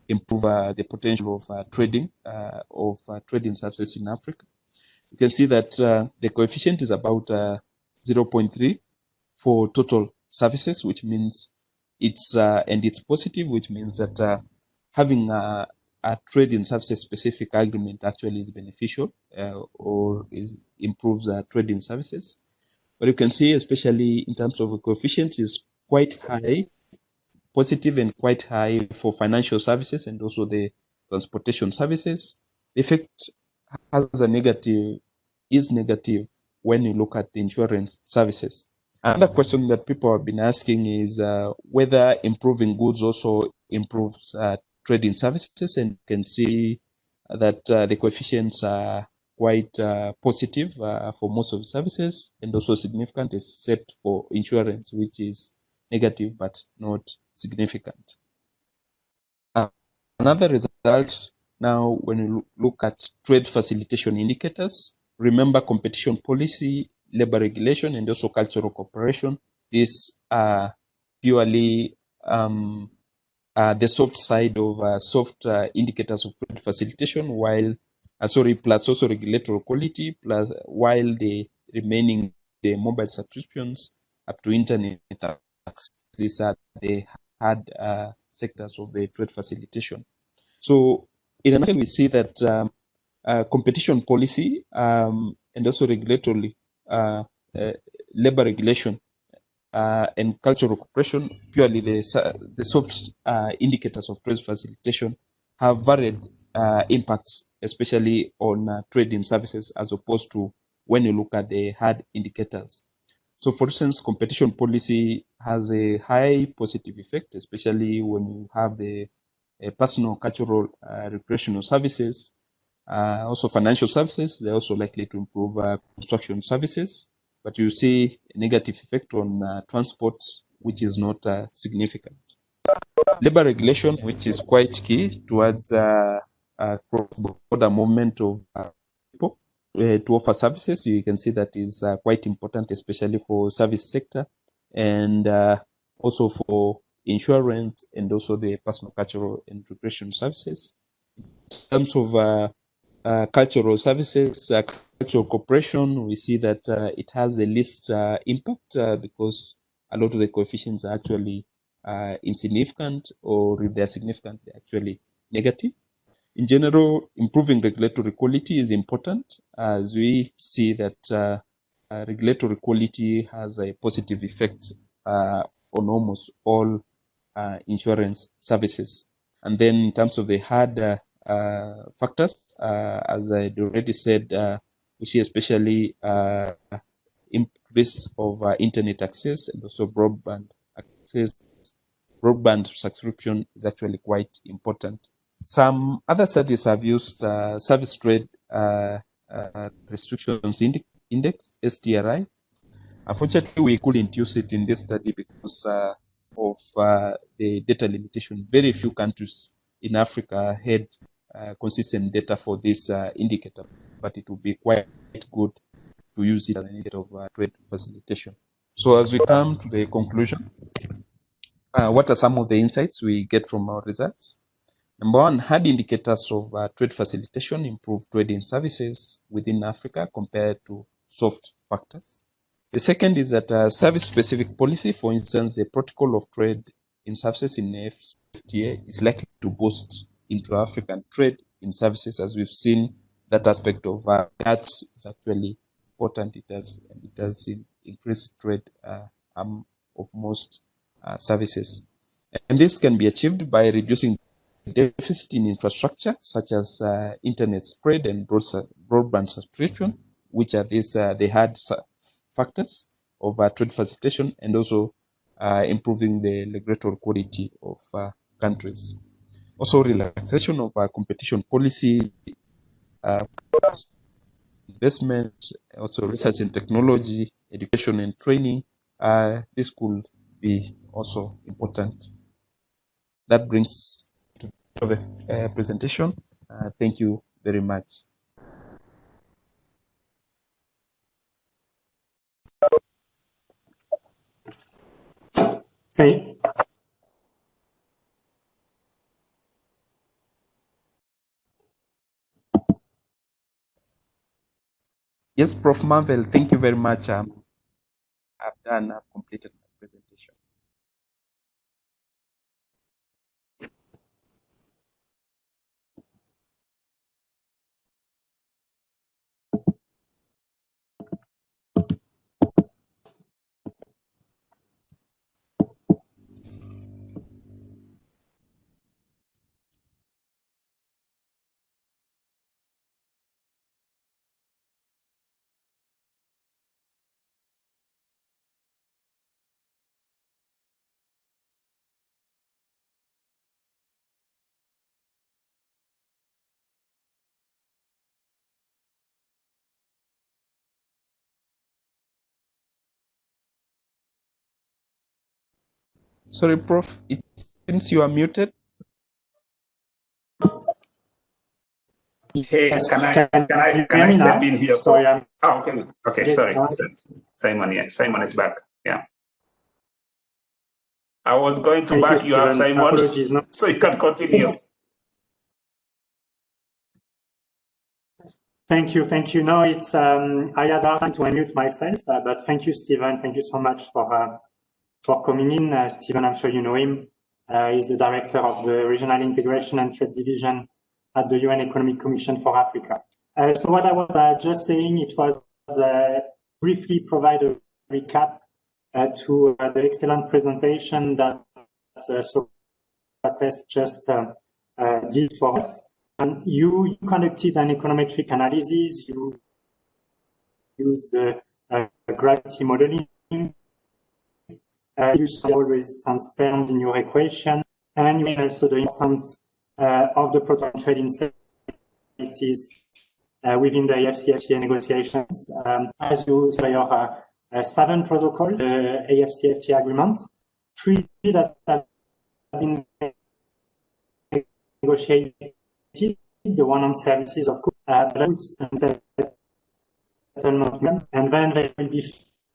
improve the potential of trading services in Africa? You can see that the coefficient is about 0.3 for total services, which means and it's positive, which means that having a trade in services specific agreement actually is beneficial or improves trade in services. But you can see, especially in terms of the coefficients, is quite high, positive and quite high for financial services and also the transportation services. The effect is negative when you look at the insurance services. Another question that people have been asking is whether improving goods also improves trading services, and you can see that the coefficients are quite positive for most of the services, and also significant except for insurance, which is negative but not significant. Another result now, when you look at trade facilitation indicators, remember competition policy, labor regulation, and also cultural cooperation. These are purely the soft side of soft indicators of trade facilitation, while plus also regulatory quality, plus while the remaining the mobile subscriptions up to internet access. These are the hard sectors of the trade facilitation. So in a nutshell, we see that competition policy and also regulatory labor regulation and cultural cooperation, purely the soft indicators of trade facilitation, have varied impacts, especially on trade in services, as opposed to when you look at the hard indicators. So, for instance, competition policy has a high positive effect, especially when you have the personal, cultural, recreational services. Also, financial services, they're also likely to improve construction services. But you see a negative effect on transport, which is not significant. Labor regulation, which is quite key towards cross-border movement of people to offer services, you can see that is quite important, especially for service sector and also for insurance and also the personal, cultural, and recreation services. In terms of cultural services, cultural cooperation, we see that it has the least impact because a lot of the coefficients are actually insignificant, or if they're significant, they're actually negative. In general, improving regulatory quality is important, as we see that regulatory quality has a positive effect on almost all insurance services. And then in terms of the hard factors, as I already said, we see especially increase of internet access and also broadband access. Broadband subscription is actually quite important. Some other studies have used service trade restrictions index, STRI. Unfortunately, we couldn't use it in this study because of the data limitation. Very few countries in Africa had consistent data for this indicator, but it would be quite good to use it as an indicator of trade facilitation. So as we come to the conclusion, what are some of the insights we get from our results? Number one, hard indicators of trade facilitation improve trade in services within Africa compared to soft factors. The second is that service-specific policy, for instance, the protocol of trade in services in FTA, is likely to boost intra-African trade in services. As we've seen, that aspect of GATS is actually important. It has increased trade of most services. And this can be achieved by reducing deficit in infrastructure, such as internet spread and broadband subscription, which are the hard factors of trade facilitation, and also improving the regulatory quality of countries. Also, relaxation of competition policy, investment, also research and technology, education and training. This could be also important. That brings to the presentation. Thank you very much. Hey. Yes, Prof. Marvel, thank you very much. I've completed my presentation. Sorry, Prof. It seems you are muted. Hey, Yes, can I step in here? Sorry, okay. Yes, Sorry. Simon, yeah, Simon is back. Yeah. I was going to back you up, Simon, apologies, no. so you can continue. Thank you. No, it's I had hard time to unmute myself, but thank you, Stephen. Thank you so much for coming in. Stephen, I'm sure you know him. He's the director of the Regional Integration and Trade Division at the UN Economic Commission for Africa. So what I was just saying, it was briefly provide a recap to the excellent presentation that Socrates just did for us. And you conducted an econometric analysis. You used the gravity modeling. You saw resistance terms in your equation, and you also the importance of the proton trading services within the AFCFTA negotiations. As you saw, your 7 protocols, the AFCFTA agreement, 3 that have been negotiated, the one on services, of course, goods and settlement, and then there will be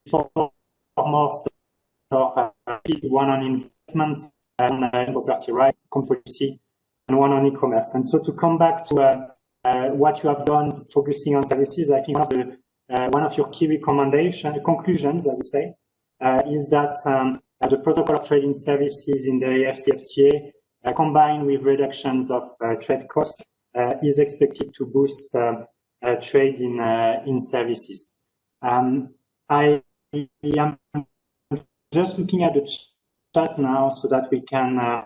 4 more one on investment, and property right, policy, and one on e-commerce. And so to come back to what you have done focusing on services, I think one of your key conclusions, I would say, is that the protocol of trading services in the AFCFTA, combined with reductions of trade costs, is expected to boost trade in services. I am just looking at the chat now so that we can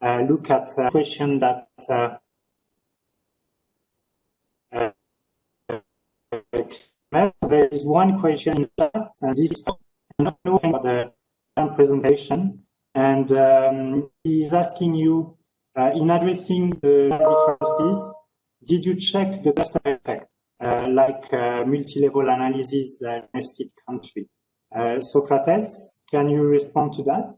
look at a question that there is one question in the chat, and this is about the presentation, and he's asking you, in addressing the differences, did you check the cluster effect, like multi-level analysis nested country? Socrates, can you respond to that?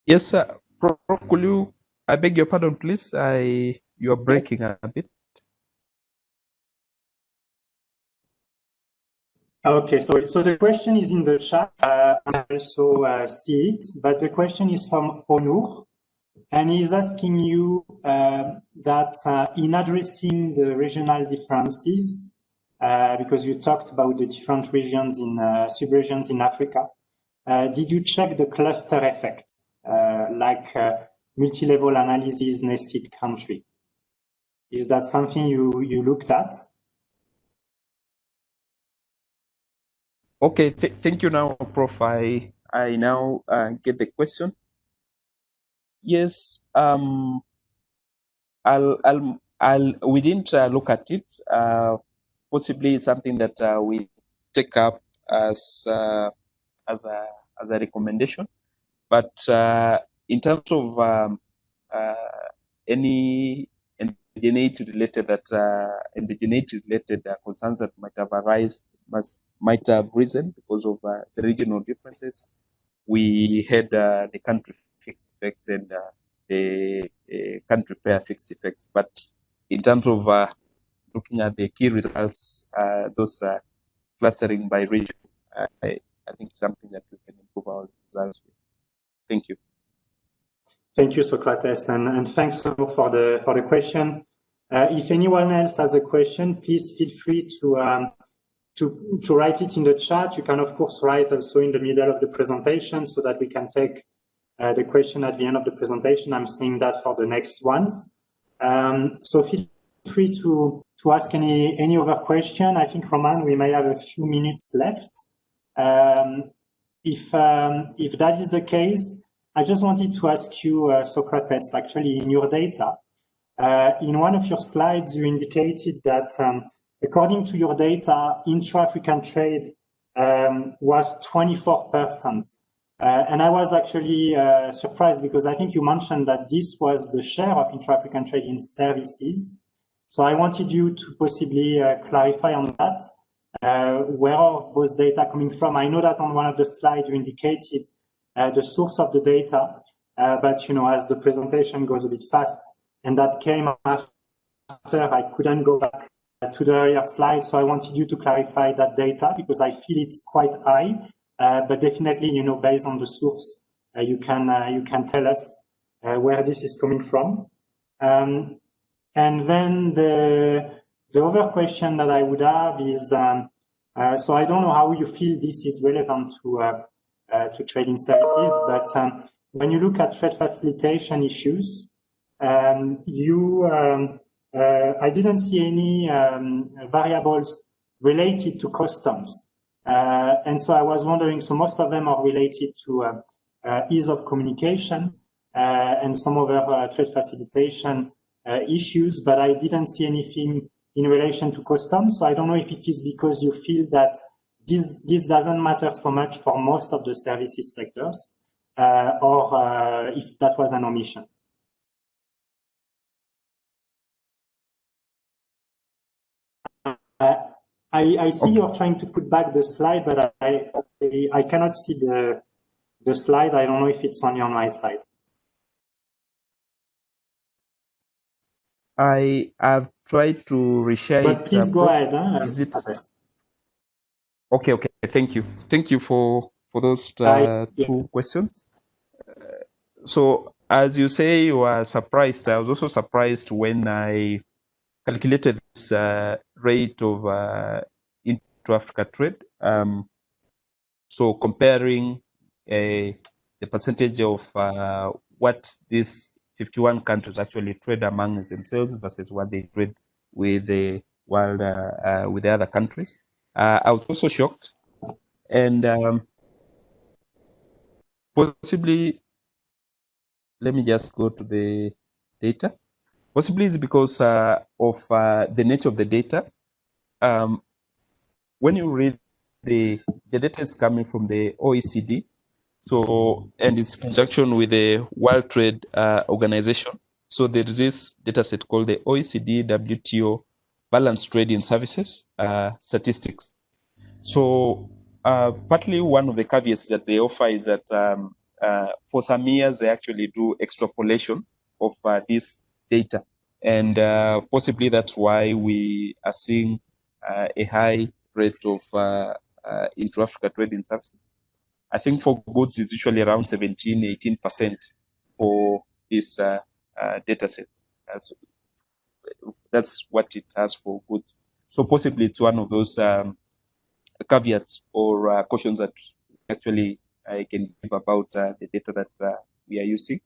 Yes, sir. Prof, could you, I beg your pardon, please? You are breaking a bit. Okay, so the question is in the chat. I also see it, but the question is from Onur, and he's asking you that in addressing the regional differences, because you talked about the different regions in sub-regions in Africa, did you check the cluster effect, like multi-level analysis nested country? Is that something you looked at? Okay, thank you now, Prof. I now get the question. Yes, we didn't look at it. Possibly something that we take up as a recommendation. But in terms of any indigeneity-related concerns that might have risen because of the regional differences, we had the country fixed effects and the country pair fixed effects. But in terms of looking at the key results, those clustering by region, I think it's something that we can improve our results with. Thank you. Thank you, Socrates, and thanks for the question. If anyone else has a question, please feel free to write it in the chat. You can, of course, write also in the middle of the presentation so that we can take the question at the end of the presentation. I'm saying that for the next ones. So feel free to ask any other question. I think, Roman, we may have a few minutes left. If that is the case, I just wanted to ask you, Socrates, actually in your data, in one of your slides, you indicated that according to your data, intra-African trade was 24%. And I was actually surprised because I think you mentioned that this was the share of intra-African trade in services. So I wanted you to possibly clarify on that. Where are those data coming from? I know that on one of the slides you indicated the source of the data, but as the presentation goes a bit fast, and that came after, I couldn't go back to the earlier slide. So I wanted you to clarify that data because I feel it's quite high, but definitely, based on the source, you can tell us where this is coming from. And then the other question that I would have is, so I don't know how you feel this is relevant to trading services, but when you look at trade facilitation issues, I didn't see any variables related to customs. And so I was wondering, so most of them are related to ease of communication and some other trade facilitation issues, but I didn't see anything in relation to customs. So I don't know if it is because you feel that this doesn't matter so much for most of the services sectors, or if that was an omission. I see you're trying to put back the slide, but I cannot see the slide. I don't know if it's only on my side. I have tried to reshare but it. Please go ahead. Is it? Okay. Thank you. Thank you for those two questions. So as you say, you are surprised. I was also surprised when I calculated this rate of intra-Africa trade. So comparing the percentage of what these 51 countries actually trade among themselves versus what they trade with the world, with the other countries. I was also shocked, and possibly, let me just go to the data. Possibly it's because of the nature of the data. When you read the data is coming from the OECD, so, and it's in conjunction with the World Trade Organization. So there is this data set called the OECD WTO Balanced Trade in Services statistics. So partly one of the caveats that they offer is that for some years they actually do extrapolation of this data. And possibly that's why we are seeing a high rate of intra-Africa trade in services. I think for goods, it's usually around 17, 18% for this data set. So that's what it has for goods. So possibly it's one of those caveats or cautions that actually I can give about the data that we are using.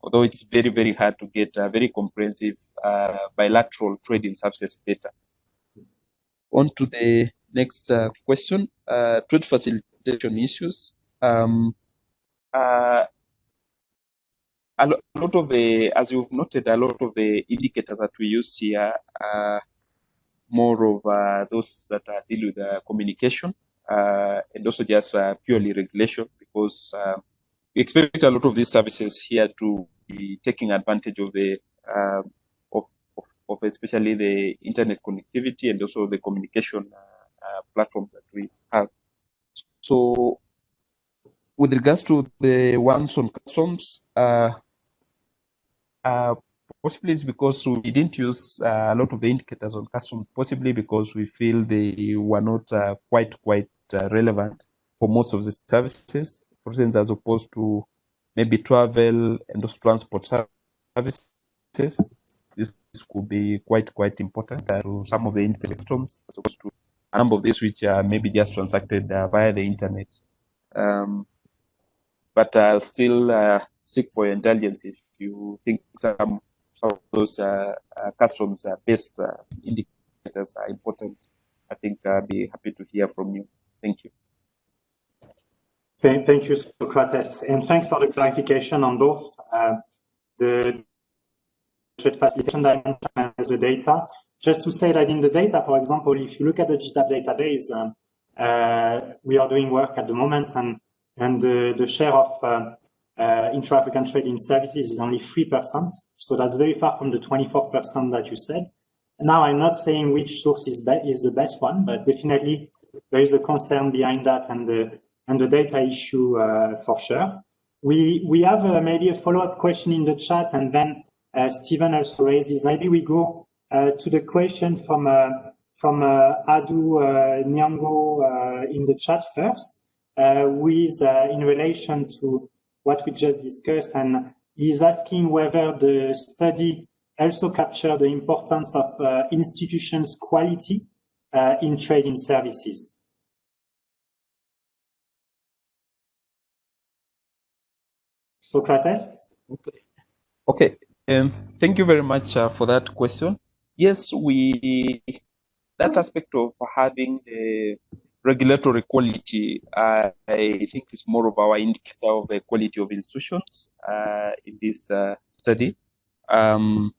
Although it's very, very hard to get very comprehensive bilateral trade in services data. On to the next question, trade facilitation issues. A lot of the, as you've noted, a lot of the indicators that we use here are more of those that deal with communication and also just purely regulation, because we expect a lot of these services here to be taking advantage of the of especially the internet connectivity and also the communication platform that we have. So with regards to the ones on customs, possibly it's because we didn't use a lot of the indicators on customs, possibly because we feel they were not quite relevant for most of the services. For instance, as opposed to maybe travel and those transport services, this could be quite important to some of the indicators, as opposed to a number of these which are maybe just transacted via the internet. But I'll still seek for your indulgence if you think some of those customs-based indicators are important. I think I'll be happy to hear from you. Thank you. Thank you, Socrates, and thanks for the clarification on both the trade facilitation dimension and the data. Just to say that in the data, for example, if you look at the GTAP database, we are doing work at the moment, and the share of intra-African trade in services is only 3%. So that's very far from the 24% that you said. Now, I'm not saying which source is the best one, but definitely there is a concern behind that and the data issue for sure. We have maybe a follow-up question in the chat, and then Stephen also raised this. Maybe we go to the question from Adu Nyango in the chat first, with in relation to what we just discussed, and he's asking whether the study also captured the importance of institutions' quality in trading services. Socrates? Okay. Thank you very much for that question. Yes, that aspect of having the regulatory quality, I think is more of our indicator of the quality of institutions in this study. And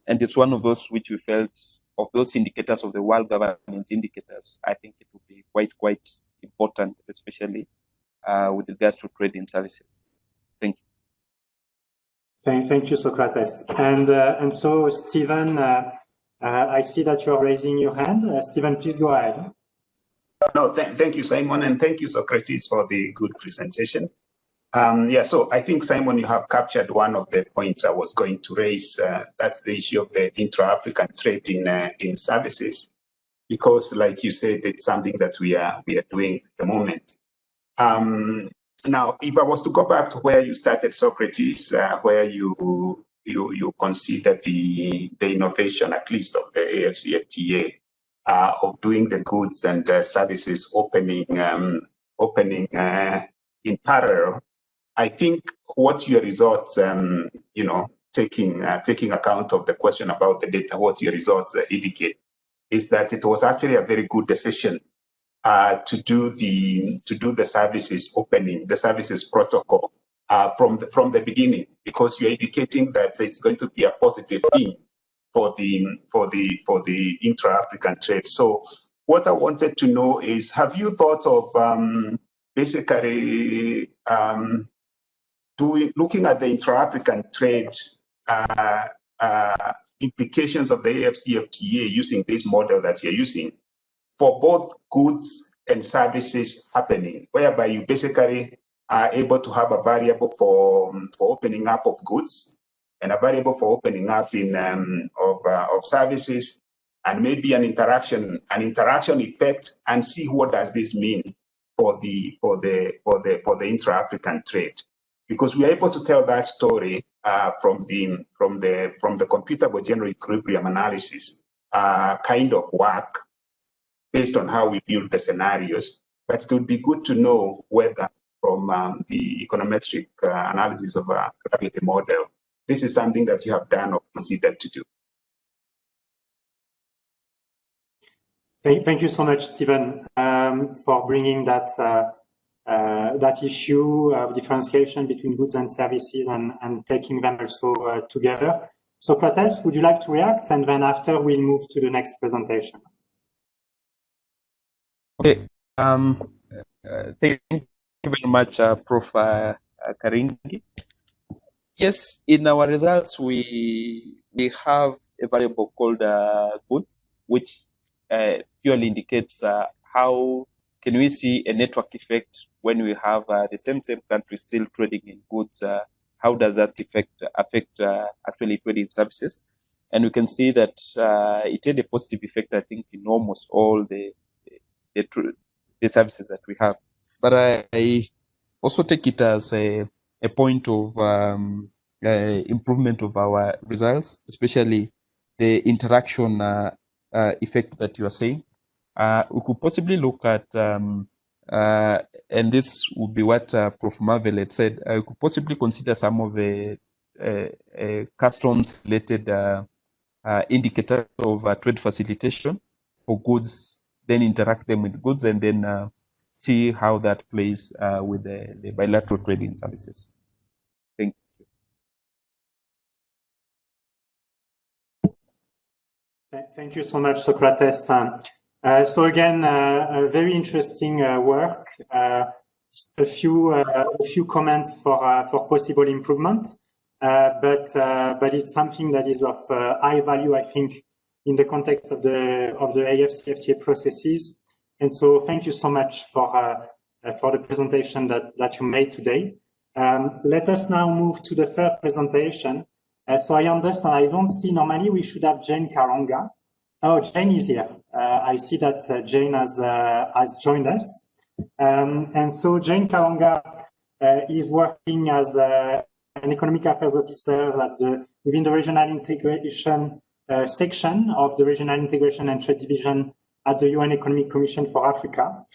it's one of those which we felt of those indicators of the world governance indicators. I think it would be quite important, especially with regards to trade in services. Thank you. Thank you, Socrates. And so, Stephen, I see that you are raising your hand. Stephen, please go ahead. No, thank you, Simon, and thank you, Socrates, for the good presentation. Yeah, so I think, Simon, you have captured one of the points I was going to raise. That's the issue of the intra-African trade in services, because, like you said, it's something that we are doing at the moment. Now, if I was to go back to where you started, Socrates, where you consider the innovation, at least of the AFCFTA, of doing the goods and services opening in parallel, I think what your results, taking account of the question about the data, what your results indicate is that it was actually a very good decision to do the services opening, the services protocol from the beginning, because you're indicating that it's going to be a positive thing for the intra-African trade. So what I wanted to know is, have you thought of basically looking at the intra-African trade implications of the AFCFTA using this model that you're using for both goods and services happening, whereby you basically are able to have a variable for opening up of goods and a variable for opening up of services, and maybe an interaction effect, and see what does this mean for the intra-African trade. Because we are able to tell that story from the computable general equilibrium analysis kind of work, based on how we build the scenarios. But it would be good to know whether from the econometric analysis of a gravity model, this is something that you have done or considered to do. Thank you so much, Stephen, for bringing that issue of differentiation between goods and services and taking them also together. Socrates, would you like to react? And then after, we'll move to the next presentation. Okay. Thank you very much, Prof. Karingi. Yes, in our results, we have a variable called goods, which purely indicates how can we see a network effect when we have the same country still trading in goods. How does that affect actually trading services? And we can see that it had a positive effect, I think, in almost all the services that we have. But I also take it as a point of improvement of our results, especially the interaction effect that you are saying. We could possibly look at, and this would be what Prof. Marvel had said, we could possibly consider some of the customs-related indicators of trade facilitation for goods, then interact them with goods, and then see how that plays with the bilateral trading services. Thank you. Thank you so much, Socrates. So again, a very interesting work. A few comments for possible improvement, but it's something that is of high value, I think, in the context of the AFCFTA processes. And so, thank you so much for the presentation that you made today. Let us now move to the third presentation. So I understand, I don't see, normally we should have Jane Karonga. Oh, Jane is here. I see that Jane has joined us. And so Jane Karonga is working as an economic affairs officer within the regional integration section of the regional integration and trade division at the UN Economic Commission for Africa.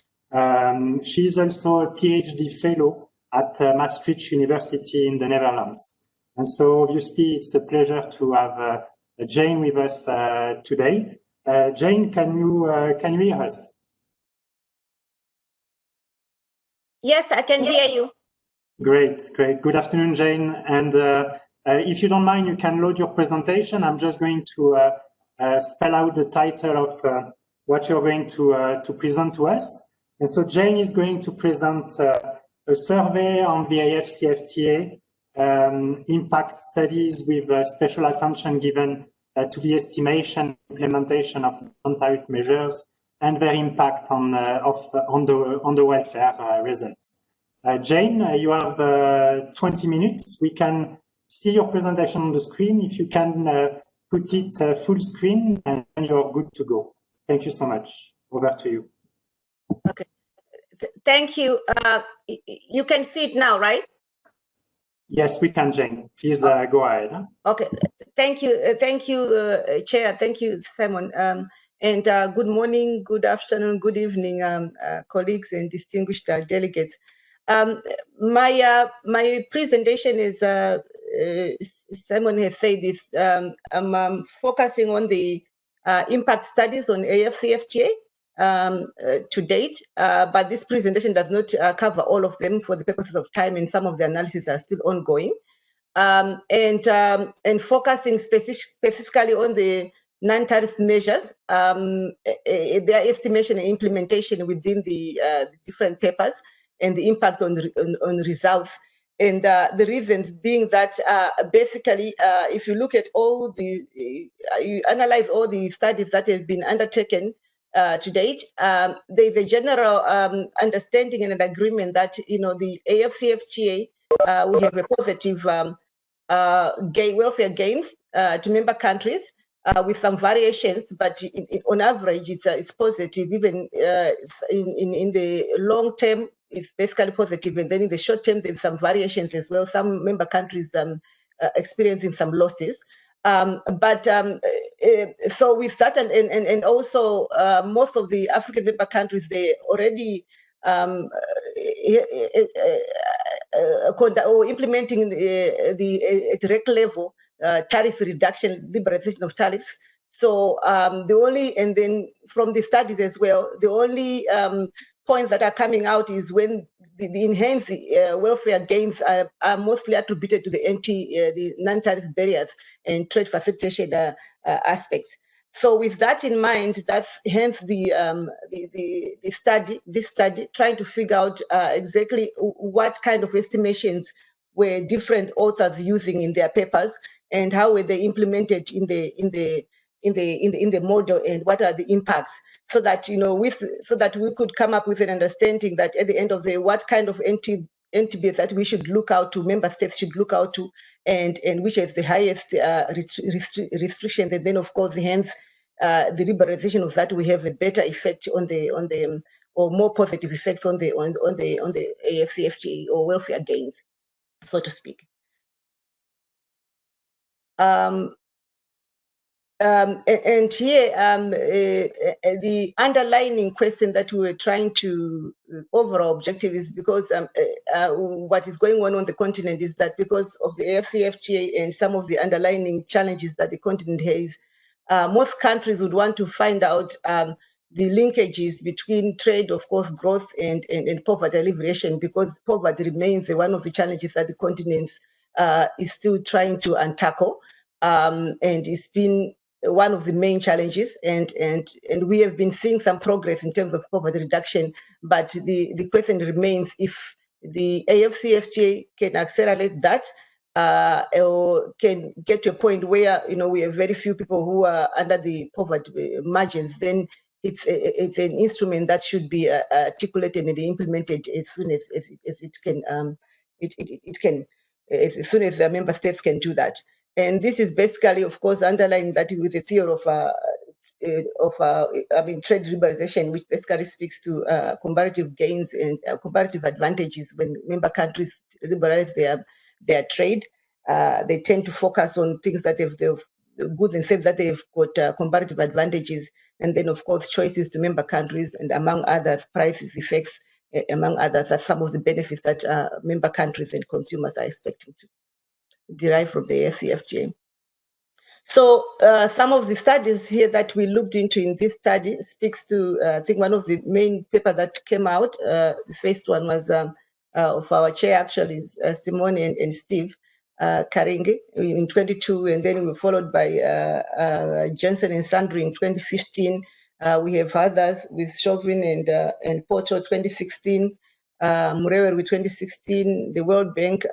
She is also a PhD fellow at Maastricht University in the Netherlands. And so obviously it's a pleasure to have Jane with us today. Jane, can you hear us? Yes, I can hear you. Great. Good afternoon, Jane. And if you don't mind, you can load your presentation. I'm just going to spell out the title of what you're going to present to us. And so Jane is going to present a survey on the AF-CFTA impact studies with special attention given to the estimation implementation of non-tariff measures and their impact on the welfare results. Jane, you have 20 minutes. We can see your presentation on the screen. If you can put it full screen, and you're good to go. Thank you so much. Over to you. Okay. Thank you. You can see it now, right? Yes, we can, Jane. Please go ahead. Okay. Thank you, Chair. Thank you, Simon. And good morning, good afternoon, good evening, colleagues and distinguished delegates. My presentation is, Simon has said this, I'm focusing on the impact studies on AF-CFTA to date, but this presentation does not cover all of them for the purposes of time, and some of the analyses are still ongoing. And focusing specifically on the non-tariff measures, their estimation and implementation within the different papers, and the impact on results. And the reasons being that basically, if you look at all the, you analyze all the studies that have been undertaken to date, there's a general understanding and an agreement that, you know, the AF-CFTA we have a positive welfare gains to member countries with some variations, but on average, it's positive. Even in the long term, it's basically positive, and then in the short term, there's some variations as well. Some member countries experiencing some losses. So with that, and also most of the African member countries, they already implementing the direct level tariff reduction, liberalization of tariffs. So the only, and then from the studies as well, the only points that are coming out is when the enhanced welfare gains are mostly attributed to the non-tariff barriers and trade facilitation aspects. So with that in mind, that's hence this study trying to figure out exactly what kind of estimations were different authors using in their papers, and how were they implemented in the model, and what are the impacts, so that, you know, so that we could come up with an understanding that at the end of the day, what kind of NTBs that we should look out to, member states should look out to, and which is the highest restriction, and then of course hence the liberalization of that, we have a better effect on the or more positive effects on the AF-CFTA or welfare gains, so to speak. And here, the underlying question that we were trying to, overall objective is because what is going on the continent is that because of the AF-CFTA and some of the underlying challenges that the continent has, most countries would want to find out the linkages between trade, of course, growth and poverty alleviation, because poverty remains one of the challenges that the continent is still trying to untackle. And it's been one of the main challenges, and we have been seeing some progress in terms of poverty reduction, but the question remains if the AF-CFTA can accelerate that, or can get to a point where, you know, we have very few people who are under the poverty margins. Then it's an instrument that should be articulated and implemented as soon as it can. As soon as the member states can do that. And this is basically, of course, underlying that with the theory of trade liberalization, which basically speaks to comparative gains and comparative advantages when member countries liberalize their trade. They tend to focus on things that have the goods and services that they've got comparative advantages, and then of course choices to member countries, and among others, prices effects, among others, are some of the benefits that member countries and consumers are expecting to derived from the AFCFTA. So some of the studies here that we looked into in this study speaks to, I think one of the main paper that came out, the first one was of our chair actually, Simone and Steve Karinge in 22, and then we followed by Jensen and Sandri in 2015. We have others with Chauvin and Porto 2016, Murewe with 2016, the World Bank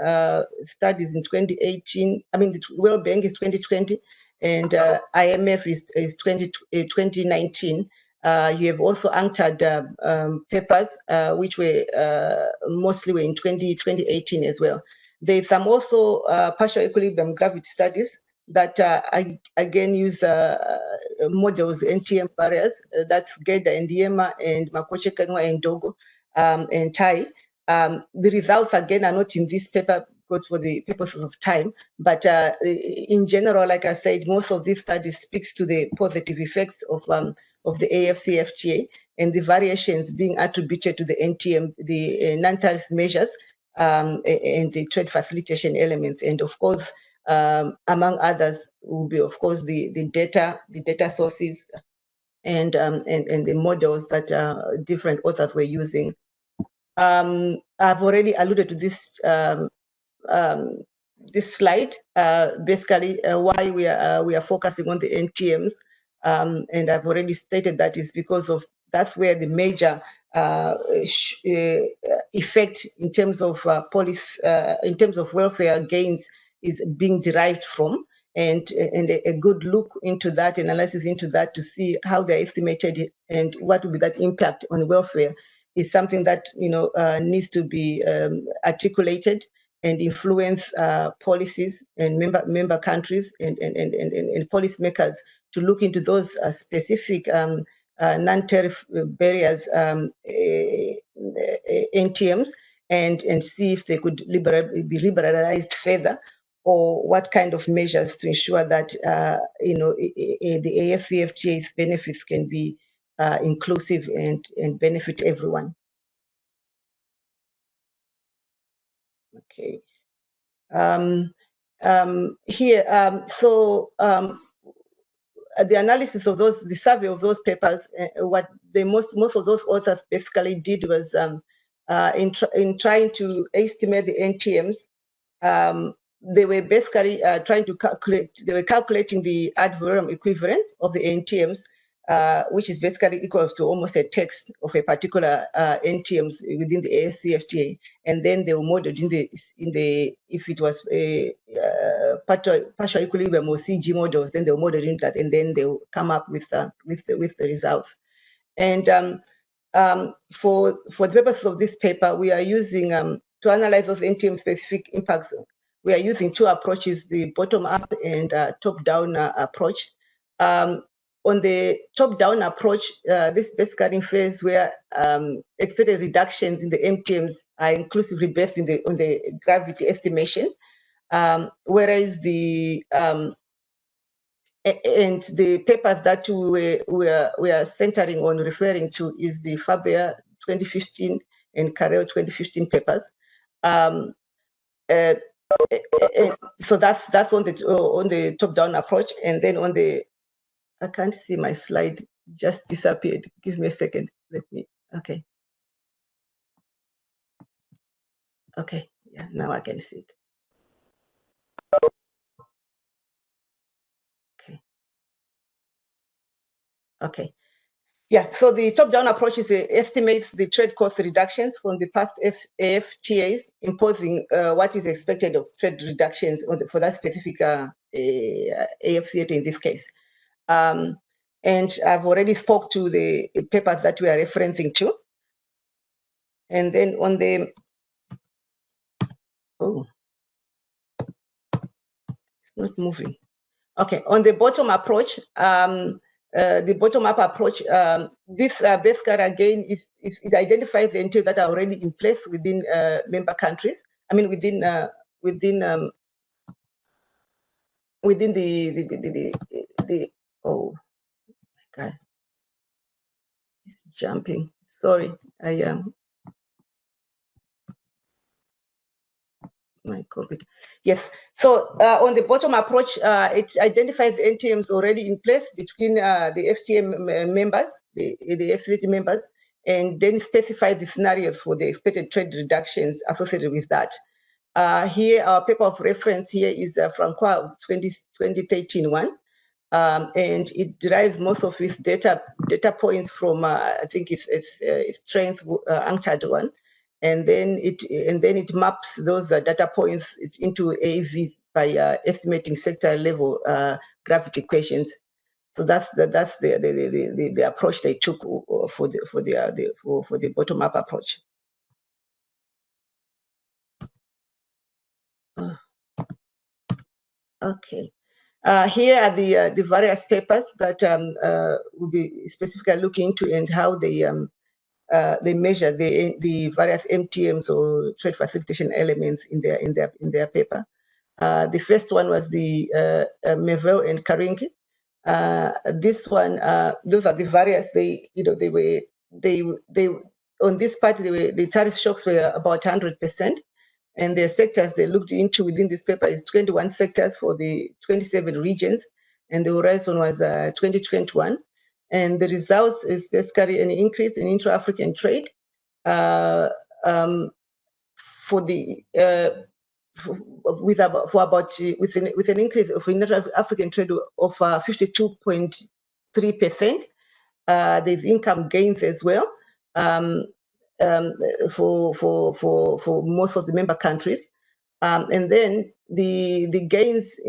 studies in 2018. I mean, the World Bank is 2020, and IMF is 2019. You have also entered papers, which were mostly were in 2018 as well. There's some also partial equilibrium gravity studies that again use models, NTM barriers, that's Geda and Yema and Makoche Kangwa and Dogo and Tai. The results again are not in this paper because for the purposes of time, but in general, like I said, most of these studies speaks to the positive effects of the AFCFTA and the variations being attributed to the NTM, the non-tariff measures and the trade facilitation elements. And of course, among others will be, of course, the data sources and the models that different authors were using. I've already alluded to this this slide, basically why we are focusing on the NTMs, and I've already stated that is because of that's where the major effect in terms of in terms of welfare gains is being derived from, and a good look into that, analysis into that to see how they're estimated and what will be that impact on welfare is something that needs to be articulated and influence policies and member countries and policymakers to look into those specific non-tariff barriers, NTMs, and see if they could be liberalized further, or what kind of measures to ensure that the AFCFTA's benefits can be inclusive and benefit everyone. Okay. Here, so the analysis of those, the survey of those papers, what the most of those authors basically did was in trying to estimate the NTMs, they were basically trying to calculate, they were calculating the ad valorem equivalent of the NTMs, which is basically equal to almost a text of a particular NTMs within the AFCFTA, and then they were modeled in the if it was a partial equilibrium or CG models, then they were modeled in that, and then they will come up with the results. And for the purposes of this paper, we are using to analyze those NTM specific impacts. We are using two approaches: the bottom-up and top-down approach. On the top-down approach, this basically infers where expected reductions in the NTMs are inclusively based on the gravity estimation, whereas the and the papers that we are centering on referring to is the Faber 2015 and Carrel 2015 papers. So that's on the top-down approach, and then on the I can't see my slide, just disappeared. Give me a second. Let me, okay. Okay, yeah, now I can see it. Okay. Okay. Yeah, so the top-down approach estimates the trade cost reductions from the past AFTAs, imposing what is expected of trade reductions for that specific AFCA in this case. And I've already spoke to the papers that we are referencing to. And then on the, oh, it's not moving. Okay, on the bottom approach, the bottom-up approach, this basically again it identifies the entities that are already in place within member countries. I mean within the oh my God, it's jumping. Sorry, I am. my computer. Yes. So on the bottom approach, it identifies the NTMs already in place between the FTA members, the FCT members, and then specifies the scenarios for the expected trade reductions associated with that. Here, our paper of reference here is from 2013 one. And it derives most of its data points from I think it's strength anchored one, and then it maps those data points into AVs by estimating sector level gravity equations. So that's the approach they took for the bottom up approach. Okay. Here are the various papers that will be specifically looking into and how they measure the various MTMs or trade facilitation elements in their paper. The first one was the Mevel and Karingi. This one, those are the various. They on this part the tariff shocks were about 100%. And the sectors they looked into within this paper is 21 sectors for the 27 regions, and the horizon was 2021. And the results is basically an increase in intra-African trade with an increase of intra-African trade of 52.3%. There's income gains as well for most of the member countries. And then the gains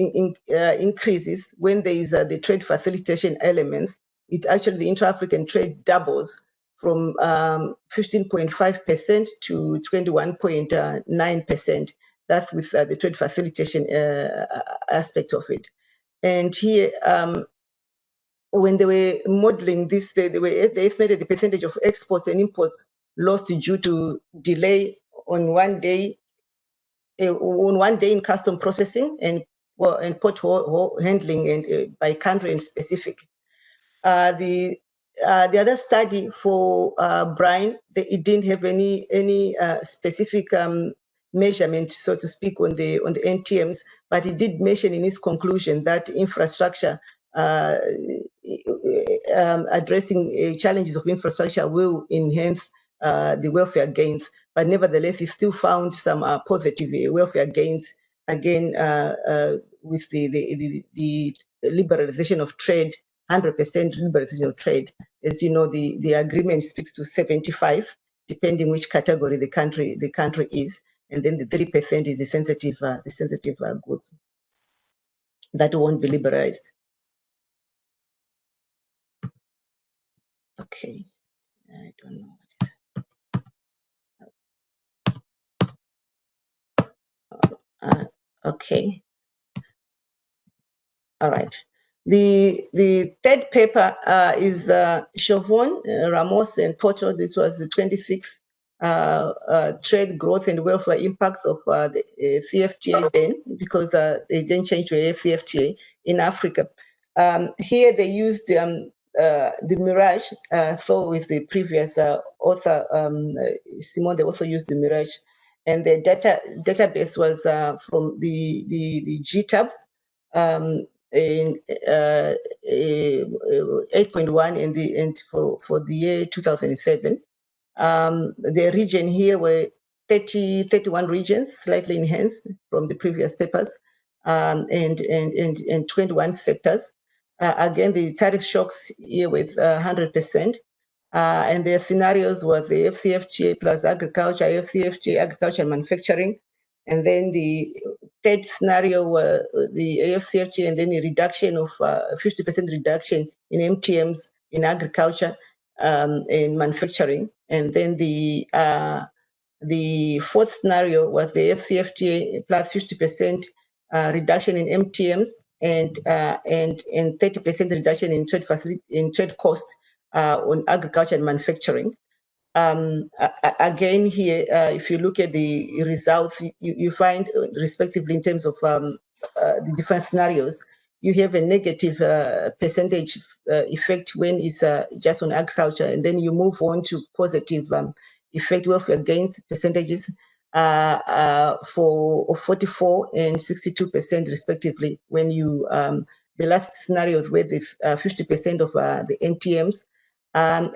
increases when there is the trade facilitation elements. It actually, the intra-African trade doubles from 15.5% to 21.9%. That's with the trade facilitation aspect of it. And here, when they were modeling this, they estimated the percentage of exports and imports lost due to delay on one day in custom processing and port handling and by country and specific. The other study for brine, it didn't have any specific measurement, so to speak, on the NTMs, but it did mention in its conclusion that infrastructure addressing challenges of infrastructure will enhance the welfare gains, but nevertheless, it still found some positive welfare gains again with the liberalization of trade, 100% liberalization of trade. As you know, the agreement speaks to 75, depending which category the country is, and then the 3% is the sensitive goods that won't be liberalized. Okay, I don't know what is. Okay. All right. The third paper is Chauvin, Ramos, and Porto. This was the 26th trade growth and welfare impacts of the CFTA then, because they then changed to a CFTA in Africa. Here they used the Mirage. So with the previous author, Simon, they also used the Mirage. And the database was from the GTAP. In 8.1 and for the year 2007. The region here were 31 regions, slightly enhanced from the previous papers, and 21 sectors. Again, the tariff shocks here with 100%. And their scenarios were the FCFTA plus agriculture, FCFTA, agriculture and manufacturing. And then the third scenario were the AFCFTA and then a reduction of 50% reduction in MTMs in agriculture and manufacturing. And then the fourth scenario was the FCFTA plus 50% reduction in MTMs and 30% reduction in trade costs on agriculture and manufacturing. Again, here, if you look at the results, you find respectively in terms of the different scenarios, you have a negative percentage effect when it's just on agriculture, and then you move on to positive effect welfare gains percentages for 44 and 62% respectively. When you the last scenarios where this 50% of the NTMs, and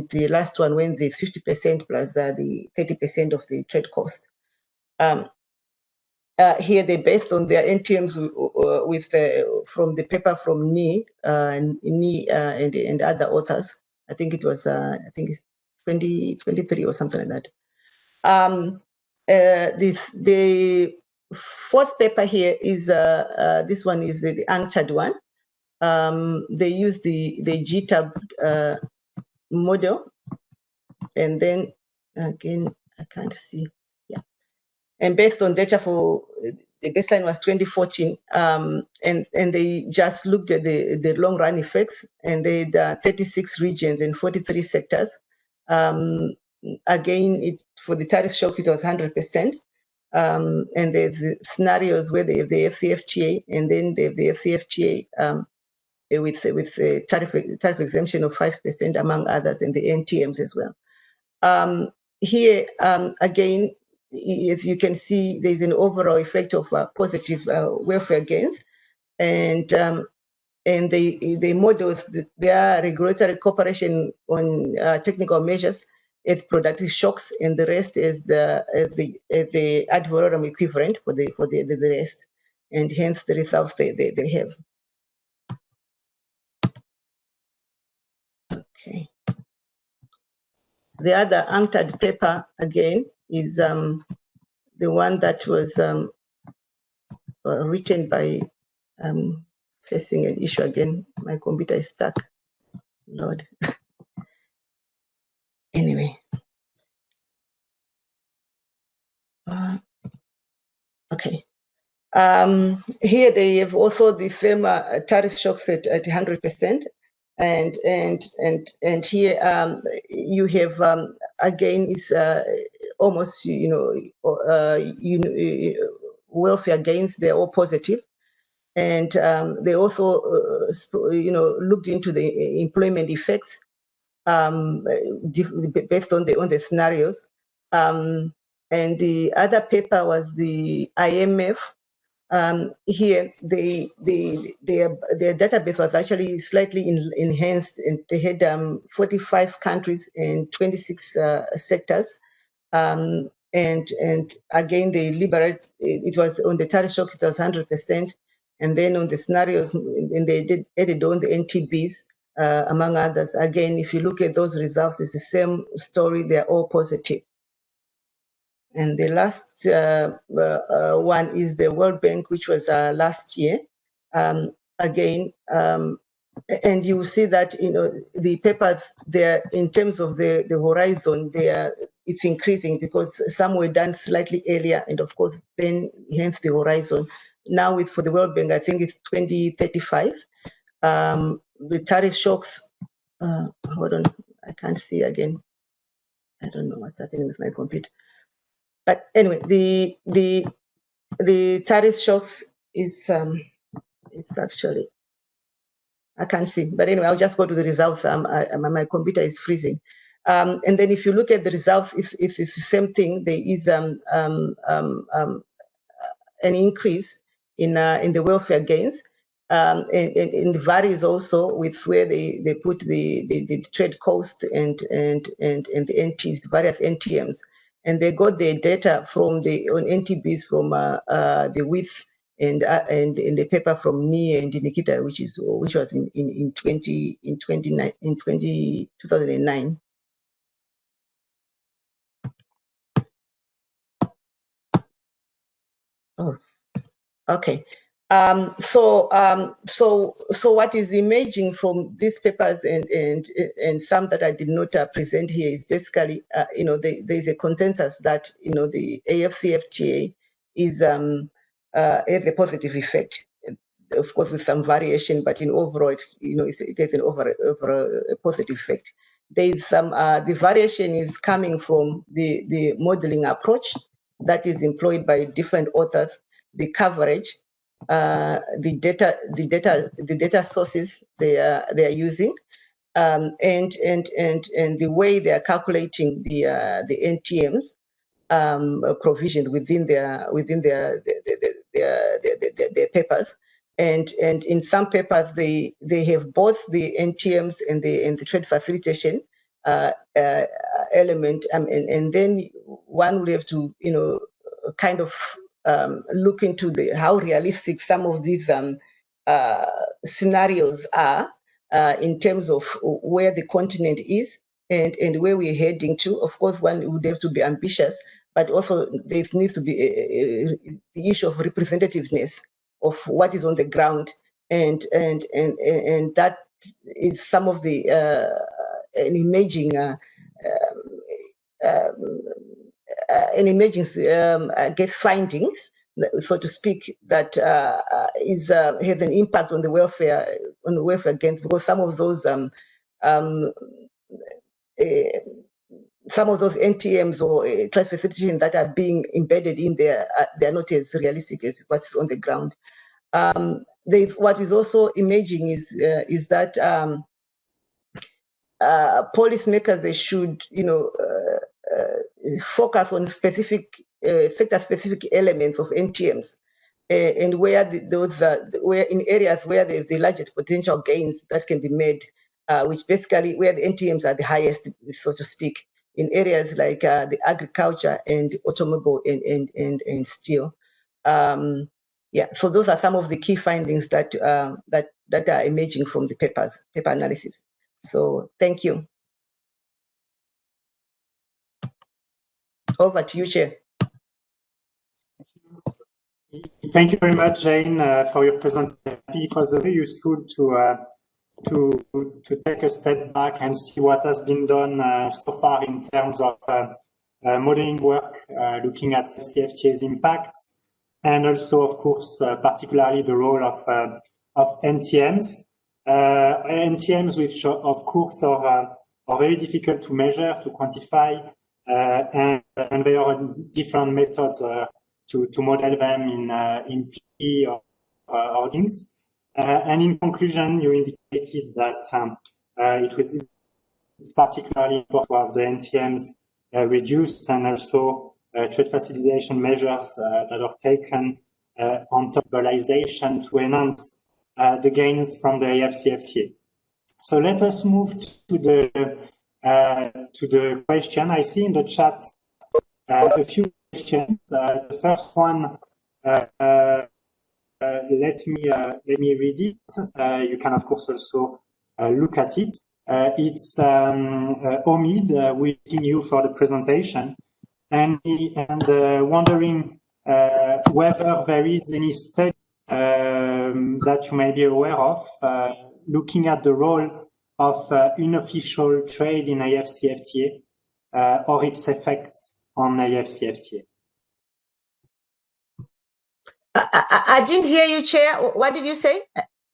the last one when the 50% plus the 30% of the trade cost. Here they based on their NTMs with from the paper from Ni and other authors. I think it was I think it's 2023 or something like that. The fourth paper here is this one is the Untitled one. They use the GTAP model, and then again I can't see. Yeah, and based on data for the baseline was 2014, and they just looked at the long run effects, and they had 36 regions and 43 sectors. Again, for the tariff shock, it was 100%. And there's scenarios where they have the FCFTA, and then they have the FCFTA with the tariff exemption of 5%, among others, and the NTMs as well. Here, again, as you can see, there's an overall effect of positive welfare gains, and the models, their regulatory cooperation on technical measures as productive shocks, and the rest is the ad valorem equivalent for the rest, and hence the results they have. Okay. The other UNCTAD paper again is the one that was written by facing an issue again. My computer is stuck. Lord. Anyway. Okay. Here they have also the same tariff shocks at 100%, and here you have again is almost welfare gains. They're all positive, and they also looked into the employment effects based on the scenarios. And the other paper was the IMF. Here, their database was actually slightly enhanced, and they had 45 countries and 26 sectors. And again, they liberate. It was on the tariff shock, it was 100%, and then on the scenarios, and they added on the NTBs, among others. Again, if you look at those results, it's the same story. They're all positive. And the last one is the World Bank, which was last year. Again, and you see that the papers there, in terms of the horizon, it's increasing because some were done slightly earlier, and of course, then hence the horizon. Now, for the World Bank, I think it's 2035. The tariff shocks. Hold on, I can't see again. I don't know what's happening with my computer. But anyway, the tariff shocks is it's actually, I can't see. But anyway, I'll just go to the results. My computer is freezing. And then if you look at the results, it's the same thing. There is an increase in the welfare gains. And it varies also with where they put the trade cost and the NTs, the various NTMs. And they got their data from on NTBs from the width and the paper from Ni and Nikita, which was in 2009. Oh, okay. So what is emerging from these papers and some that I did not present here is basically, there's a consensus that, the AFCFTA is has a positive effect, of course, with some variation, but in overall, it has an overall positive effect. There's some, the variation is coming from the modeling approach that is employed by different authors, the coverage, the data sources they are using, and the way they are calculating the NTMs, provisioned within their papers. And in some papers, they have both the NTMs and the trade facilitation element, and then one will have to, kind of look into how realistic some of these scenarios are in terms of where the continent is and where we're heading to. Of course, one would have to be ambitious, but also there needs to be the issue of representativeness of what is on the ground, and that is some of the I guess findings, so to speak, that has an impact on the welfare against, because some of those NTMs or trade facilitation that are being embedded in there, they're not as realistic as what's on the ground. What is also emerging is that policymakers, they should, focus on specific sector-specific elements of NTMs, and where where in areas where there's the largest potential gains that can be made, which basically where the NTMs are the highest, so to speak, in areas like the agriculture and automobile and steel. Yeah, so those are some of the key findings that that are emerging from the paper analysis. So thank you. Over to you, Chair. Thank you very much, Jane, for your presentation. It was very useful to take a step back and see what has been done so far in terms of modeling work, looking at CFTA's impacts, and also, of course, particularly the role of NTMs. NTMs, which of course are very difficult to measure, to quantify, and there are different methods to model them in P or things. And in conclusion, you indicated that it's particularly important to have the NTMs reduced, and also trade facilitation measures that are taken on top of globalization to enhance the gains from the AFCFTA. So let us move to the question. I see in the chat a few questions. The first one, let me read it. You can of course also look at it. It's Omid waiting you for the presentation, and wondering whether there is any study that you may be aware of looking at the role of unofficial trade in AFCFTA or its effects on AFCFTA. I didn't hear you, Chair. What did you say?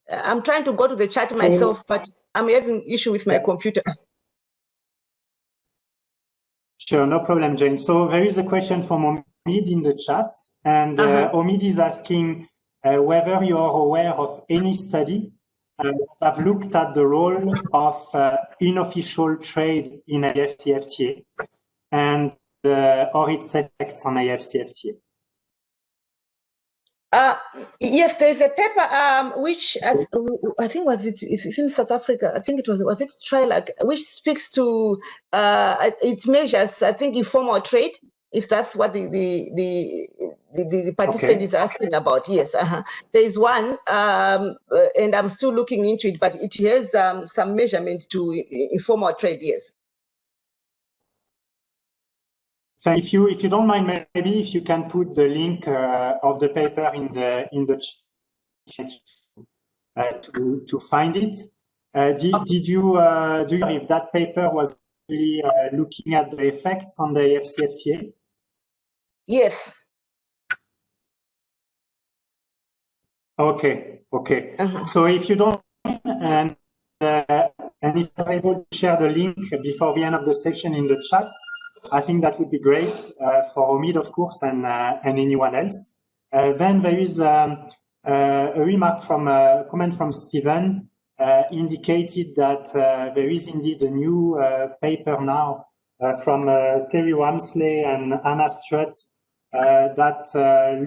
I'm trying to go to the chat myself, but I'm having issue with my computer. Sure, no problem, Jane. So there is a question from Omid in the chat, and Omid is asking whether you are aware of any study that have looked at the role of unofficial trade in AFCFTA and or its effects on AFCFTA. Yes, there's a paper which I think it's in South Africa. I think it was it Trilag, which speaks to it measures, I think, informal trade, if that's what the participant is asking about. Yes, there is one, and I'm still looking into it, but it has some measurement to informal trade. Yes. If you don't mind, maybe if you can put the link of the paper in the chat to find it. Did you do you know if that paper was really looking at the effects on the AFCFTA? Yes. Okay. So if you don't mind, and if you're able to share the link before the end of the session in the chat, I think that would be great for Omid, of course, and anyone else. Then there is a comment from Stephen, indicated that there is indeed a new paper now from Terry Wamsley and Anna Strutt that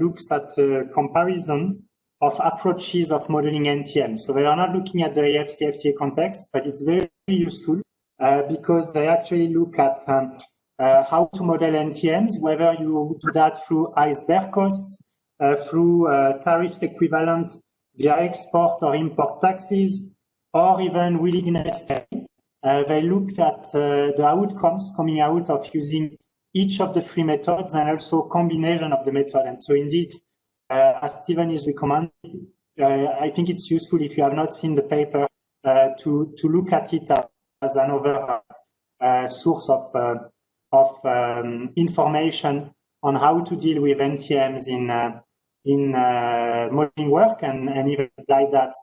looks at a comparison of approaches of modeling NTM. So they are not looking at the AFC-FTA context, but it's very useful because they actually look at how to model NTMs, whether you do that through Iceberg costs, through tariffs equivalent via export or import taxes, or even willingness. They looked at the outcomes coming out of using each of the three methods and also combination of the method. And so indeed, as Stephen is recommending, I think it's useful if you have not seen the paper to look at it as another source of information on how to deal with NTMs in modeling work and even apply that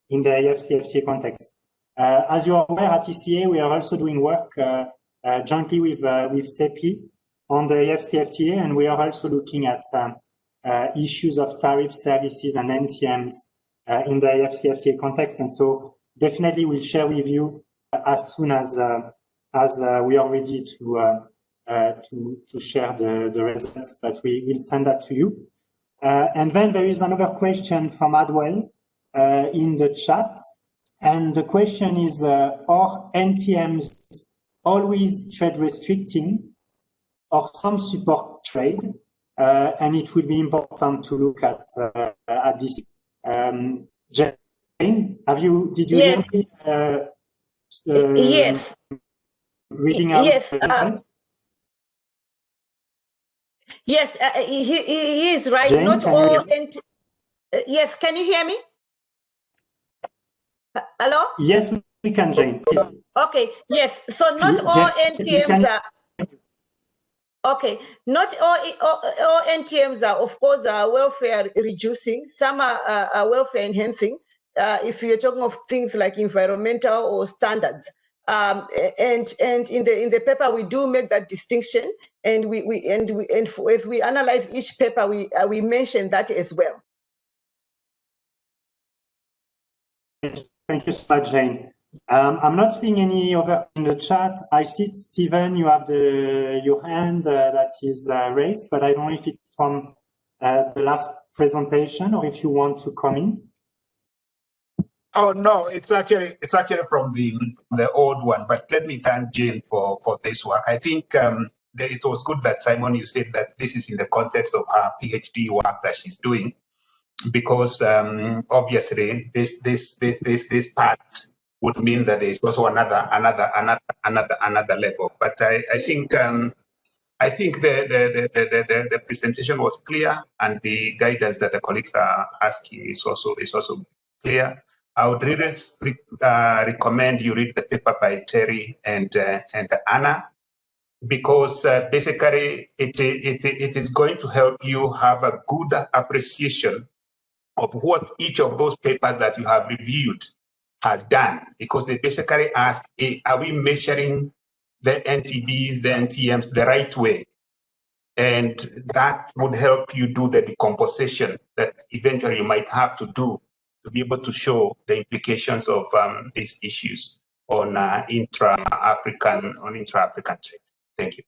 in the AFC-FTA context. As you are aware, at ECA, we are also doing work jointly with CEPI on the AFC-FTA, and we are also looking at issues of tariff services and NTMs in the AFC-FTA context. And so definitely we'll share with you as soon as we are ready to share the results, but we will send that to you. And then there is another question from Adwell in the chat. And the question is, are NTMs always trade restricting or some support trade? And it will be important to look at this. Jane, did you yes. hear me? Yes. Reading out? Yes. Yes, he is right. Jane, Not all. Yes, can you hear me? Hello? Yes, we can, Jane. Please. Okay. Yes. So not all NTMs are. Okay, not all NTMs are, of course, welfare reducing. Some are welfare enhancing. If you're talking of things like environmental or standards, and in the paper we do make that distinction, and as we analyze each paper, we mention that as well. Thank you so much, Jane. I'm not seeing any other in the chat. I see, Stephen, you have your hand that is raised, but I don't know if it's from the last presentation or if you want to come in. Oh no, it's actually from the old one. But let me thank Jane for this work. I think it was good that Simon, you said that this is in the context of her PhD work that she's doing, because obviously this part would mean that there's also another level. But I think the presentation was clear, and the guidance that the colleagues are asking is also clear. I would really recommend you read the paper by Terry and Anna, because basically it is going to help you have a good appreciation of what each of those papers that you have reviewed has done, because they basically ask, are we measuring the NTDs, the NTMs the right way? And that would help you do the decomposition that eventually you might have to do to be able to show the implications of these issues on intra-African trade. Thank you.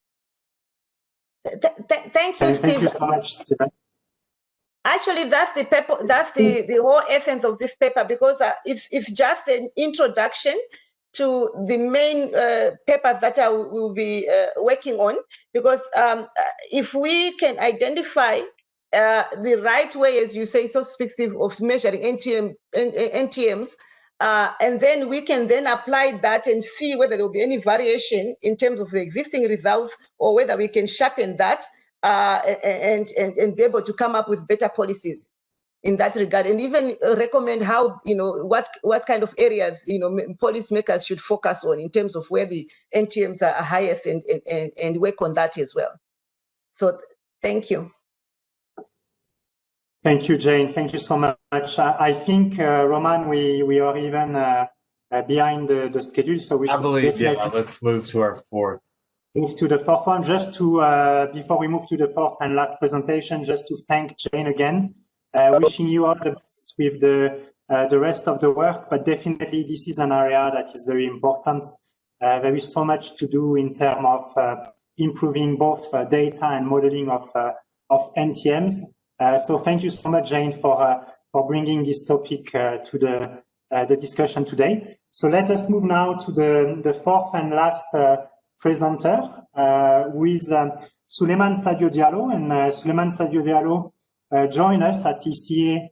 Thank you, Steve. Thank you so much, Stephen. Actually, that's the paper. That's the whole essence of this paper, because it's just an introduction to the main papers that I will be working on. Because if we can identify the right way, as you say, so to speak, of measuring NTMs, and then we can then apply that and see whether there will be any variation in terms of the existing results, or whether we can sharpen that. And be able to come up with better policies in that regard, and even recommend how, what kind of areas, policymakers should focus on in terms of where the NTMs are highest, and work on that as well. So thank you. Thank you, Jane. Thank you so much. I think, Roman, we are even behind the schedule, so we should. I believe, yeah, let's move to our fourth. Move to the fourth one. Just to, before we move to the fourth and last presentation, just to thank Jane again, wishing you all the best with the rest of the work, but definitely this is an area that is very important there is so much to do in terms of improving both data and modeling of NTMs. So thank you so much, Jane, for bringing this topic to the discussion today. So let us move now to the fourth and last presenter, who is Souleymane Sadio Diallo. And Souleymane Sadio Diallo joined us at ECA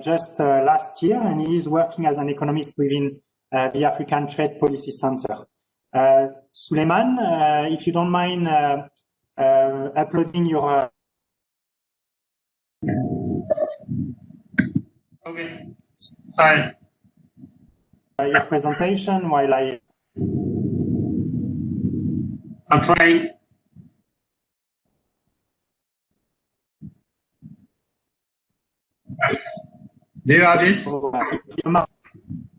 just last year, and he is working as an economist within the African Trade Policy Center. Souleymane, if you don't mind uploading your... Okay. Hi. Your presentation while I'm trying. Do you have it?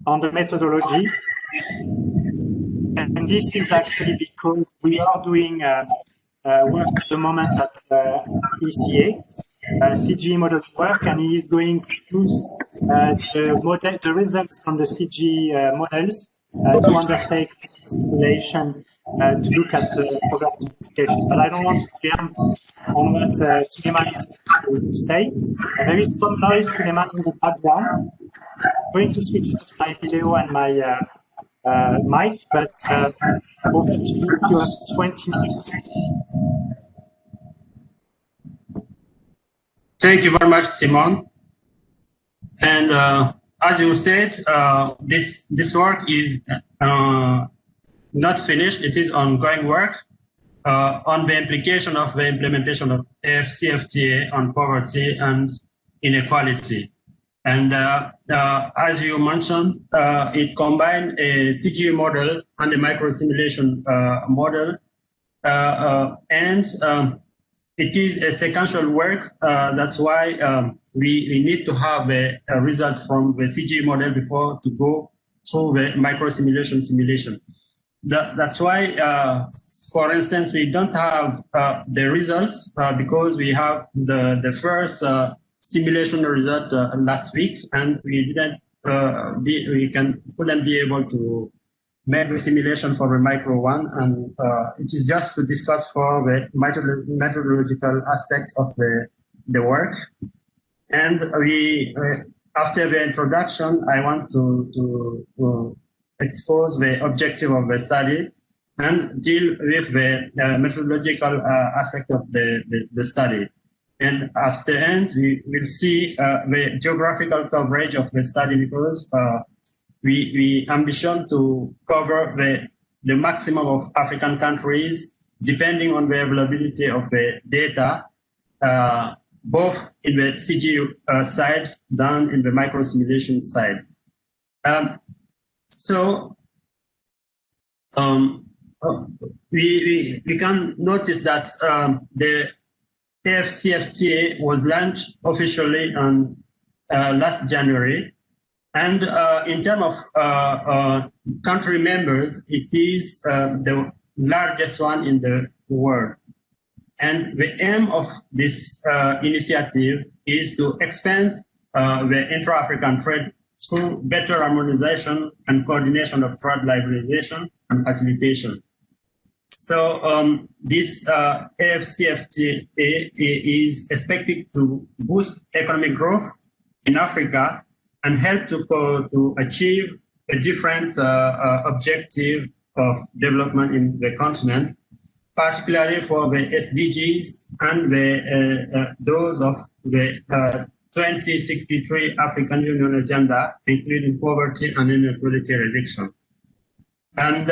On the methodology. And this is actually because we are doing work at the moment at ECA, CGE model work, and he is going to use the results from the CGE models to undertake simulation to look at poverty implications. But I don't want to preempt on what Souleymane is going to say. There is some noise, Souleymane, in the background. I'm going to switch off my video and my mic, but over to you if you have 20 minutes. Thank you very much, Simon. And as you said, this work is not finished. It is ongoing work on the implication of the implementation of AFCFTA on poverty and inequality. And as you mentioned, it combined a CGE model and a micro-simulation model. And it is a sequential work. That's why we need to have a result from the CGE model before to go through the micro-simulation simulation. That's why, for instance, we don't have the results because we have the first simulation result last week, and we didn't couldn't be able to make the simulation for the micro one, and it is just to discuss for the methodological aspects of the work. And we after the introduction, I want to expose the objective of the study and deal with the methodological aspect of the study. And after end, we will see the geographical coverage of the study, because we ambition to cover the maximum of African countries, depending on the availability of the data, both in the CGE side than in the micro simulation side. We can notice that the AFCFTA was launched officially on last January, and in terms of country members, it is the largest one in the world. And the aim of this initiative is to expand the intra-African trade through better harmonization and coordination of trade liberalization and facilitation. So this AFCFTA is expected to boost economic growth in Africa and help to achieve a different objective of development in the continent, particularly for the SDGs and those of the 2063 African Union Agenda, including poverty and inequality reduction. And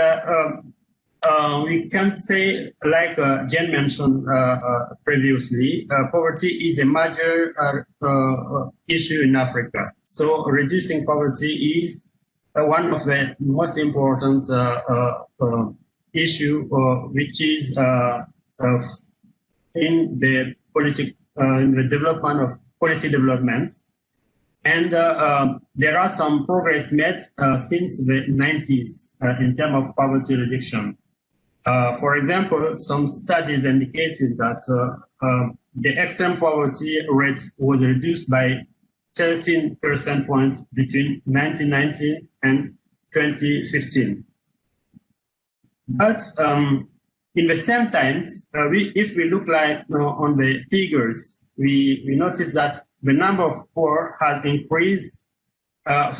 we can say, like Jen mentioned previously, poverty is a major issue in Africa. So reducing poverty is one of the most important issue, which is in the development of policy development. And there are some progress made since the 90s in terms of poverty reduction. For example, some studies indicated that the extreme poverty rate was reduced by 13 percentage points between 1990 and 2015. But in the same times, if we look like on the figures, we notice that the number of poor has increased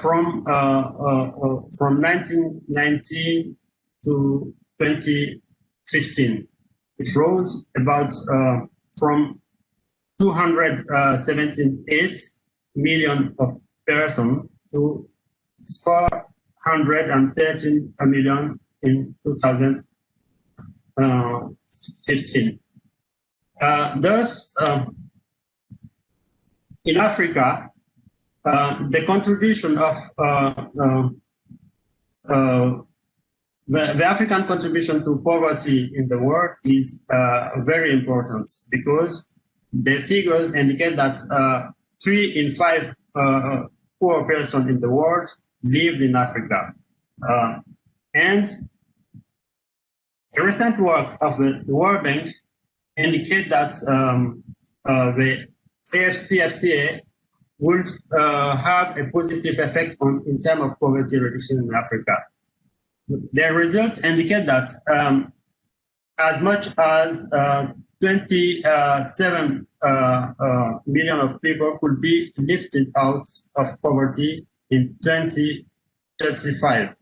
from 1919 to 2015. It rose about from 278 million of persons to 413 million in 2015. Thus, in Africa, the contribution of the African contribution to poverty in the world is very important, because the figures indicate that 3 in 5 poor persons in the world lived in Africa. And the recent work of the World Bank indicate that the AFCFTA would have a positive effect in terms of poverty reduction in Africa. The results indicate that as much as 27 million of people could be lifted out of poverty in 2035.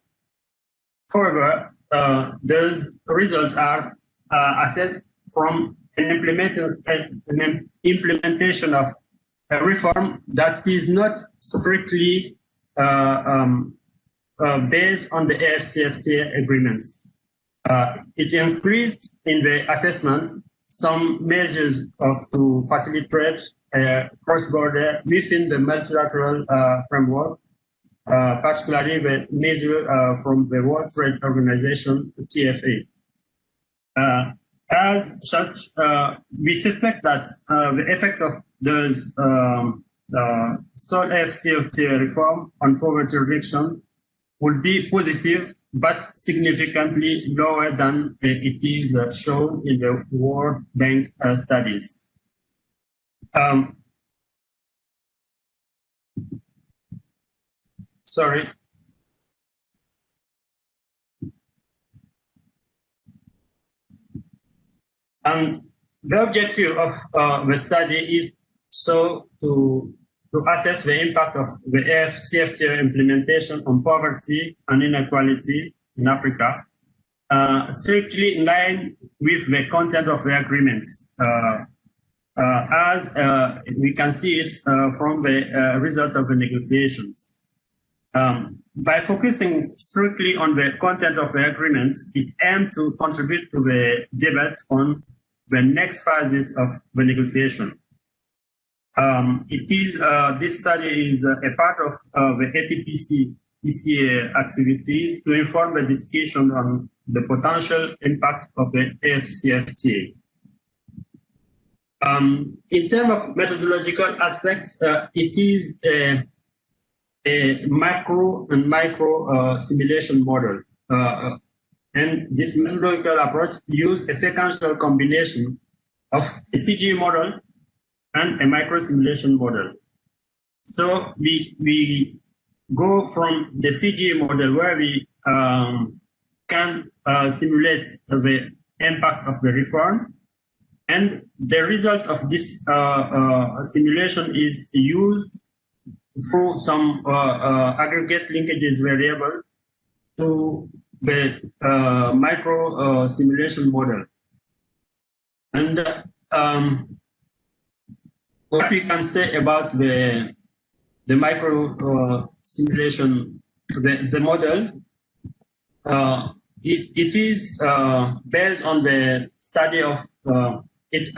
However, those results are assessed from an implementation of a reform that is not strictly based on the AFCFTA agreements. It included in the assessments some measures to facilitate cross-border within the multilateral framework, particularly the measure from the World Trade Organization, TFA. As such, we suspect that the effect of those sole AFCFTA reform on poverty reduction would be positive, but significantly lower than it is shown in the World Bank studies. Sorry. The objective of the study is so to assess the impact of the AFCFTA implementation on poverty and inequality in Africa, strictly in line with the content of the agreement, as we can see it from the result of the negotiations. By focusing strictly on the content of the agreement, it aimed to contribute to the debate on the next phases of the negotiation. This study is a part of the ATPC ECA activities to inform the discussion on the potential impact of the AFCFTA. In terms of methodological aspects, it is a macro and micro simulation model. And this methodological approach uses a sequential combination of a CG model and a micro simulation model. So we go from the CG model where we can simulate the impact of the reform, and the result of this simulation is used through some aggregate linkages variables to the micro simulation model. And what we can say about the micro simulation, the model, it is based on the study of it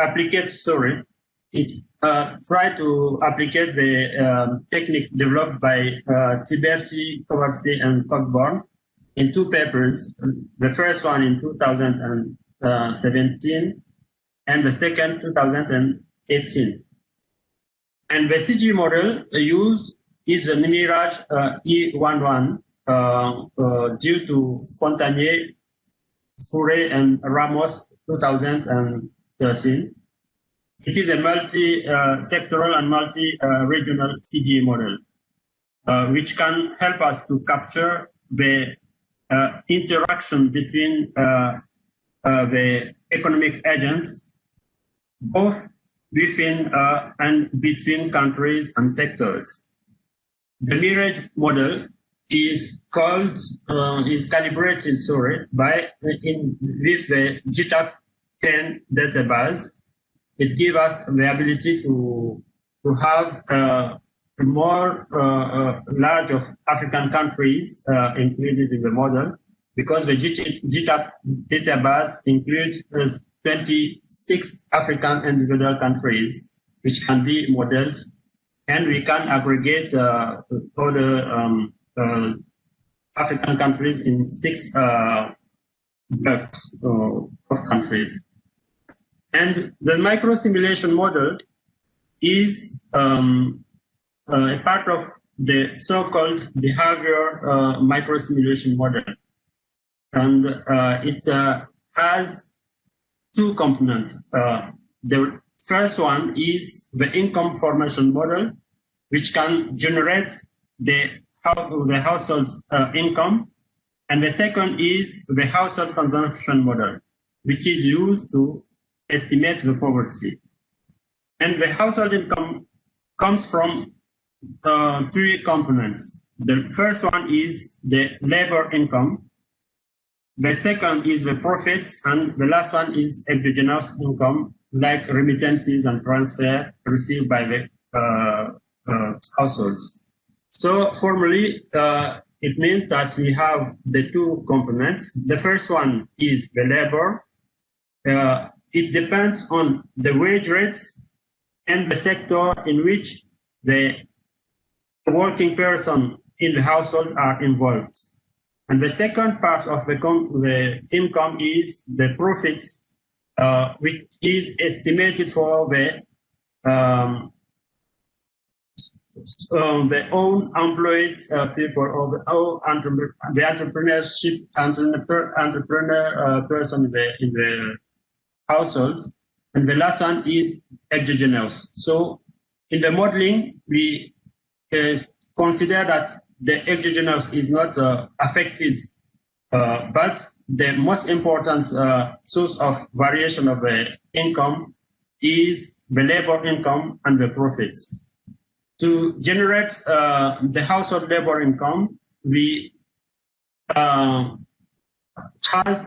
try to applicate the technique developed by Tiberti, Kovarsky, and Cockburn in 2 papers. The first one in 2017, and the second 2018. And the CG model used is the Mirage E11 due to Fontanier, Fourré, and Ramos 2013. It is a multi-sectoral and multi-regional CG model, which can help us to capture the interaction between the economic agents, both within and between countries and sectors. The mirage model is calibrated, with the GTAP 10 database. It gives us the ability to have more large of African countries included in the model, because the GTAP database includes 26 African individual countries, which can be modeled, and we can aggregate other African countries in 6 blocks of countries. And the micro simulation model is a part of the so-called behavior micro simulation model. And it has 2 components. The first one is the income formation model, which can generate the household's income. And the second is the household consumption model, which is used to estimate the poverty. And the household income comes from 3 components. The first one is the labor income. The second is the profits, and the last one is exogenous income, like remittances and transfer received by the households. So formally, it means that we have the 2 components. The first one is the labor. It depends on the wage rates and the sector in which the working person in the household are involved. And the second part of the income is the profits, which is estimated for the own employed people, or the entrepreneur person in the household. And the last one is exogenous. So in the modeling, we consider that the exogenous is not affected, but the most important source of variation of the income is the labor income and the profits. To generate the household labor income, we have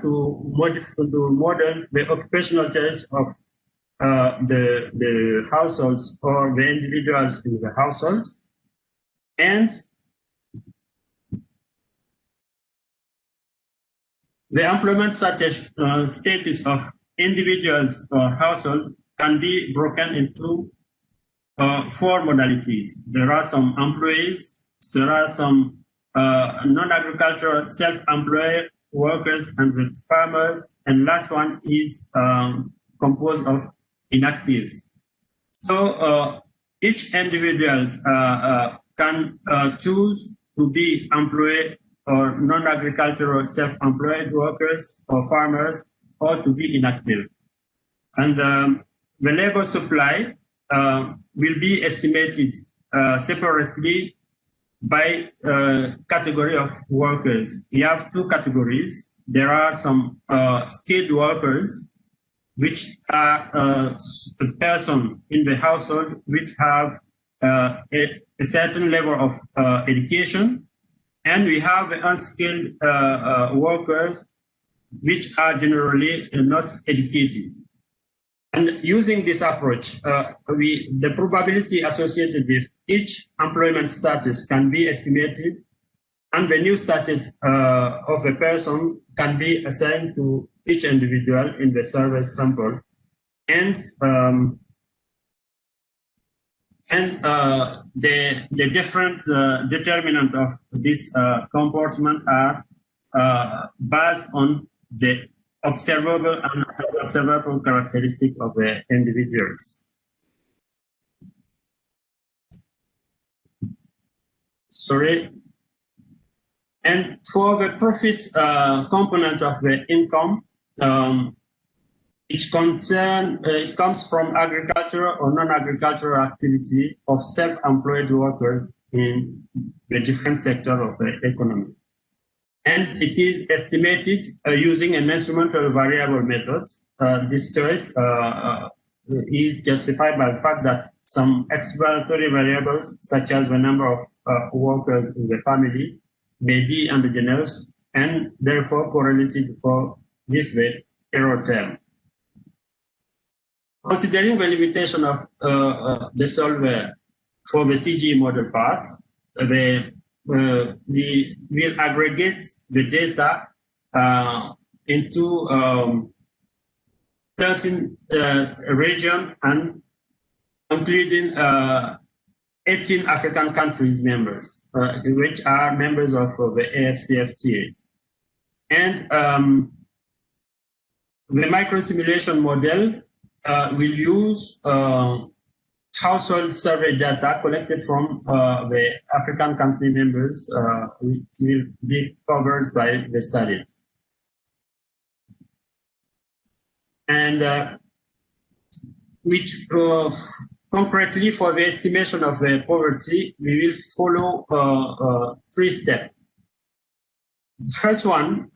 to model the occupational test of the households or the individuals in the households, and the employment status of individuals or households can be broken into 4 modalities. There are some employees, there are some non-agricultural self-employed workers and with farmers, and last one is composed of inactives. So each individual can choose to be employed or non-agricultural self-employed workers or farmers, or to be inactive. And the labor supply will be estimated separately by category of workers. We have 2 categories. There are some skilled workers, which are the person in the household which have a certain level of education. And we have unskilled workers, which are generally not educated. And using this approach, the probability associated with each employment status can be estimated, and the new status of a person can be assigned to each individual in the service sample. And the different determinants of this comportment are based on the observable and unobservable characteristic of the individuals. Sorry. And for the profit component of the income, it comes from agricultural or non-agricultural activity of self-employed workers in the different sectors of the economy. and it is estimated using an instrumental variable method. This choice is justified by the fact that some explanatory variables, such as the number of workers in the family, may be endogenous and therefore correlated with the error term. Considering the limitation of the solver for the CGE model parts, we will aggregate the data into 13 regions and including 18 African countries members, which are members of the AFCFTA. And the micro-simulation model will use household survey data collected from the African country members, which will be covered by the study. And which concretely for the estimation of the poverty, we will follow 3 steps. First one,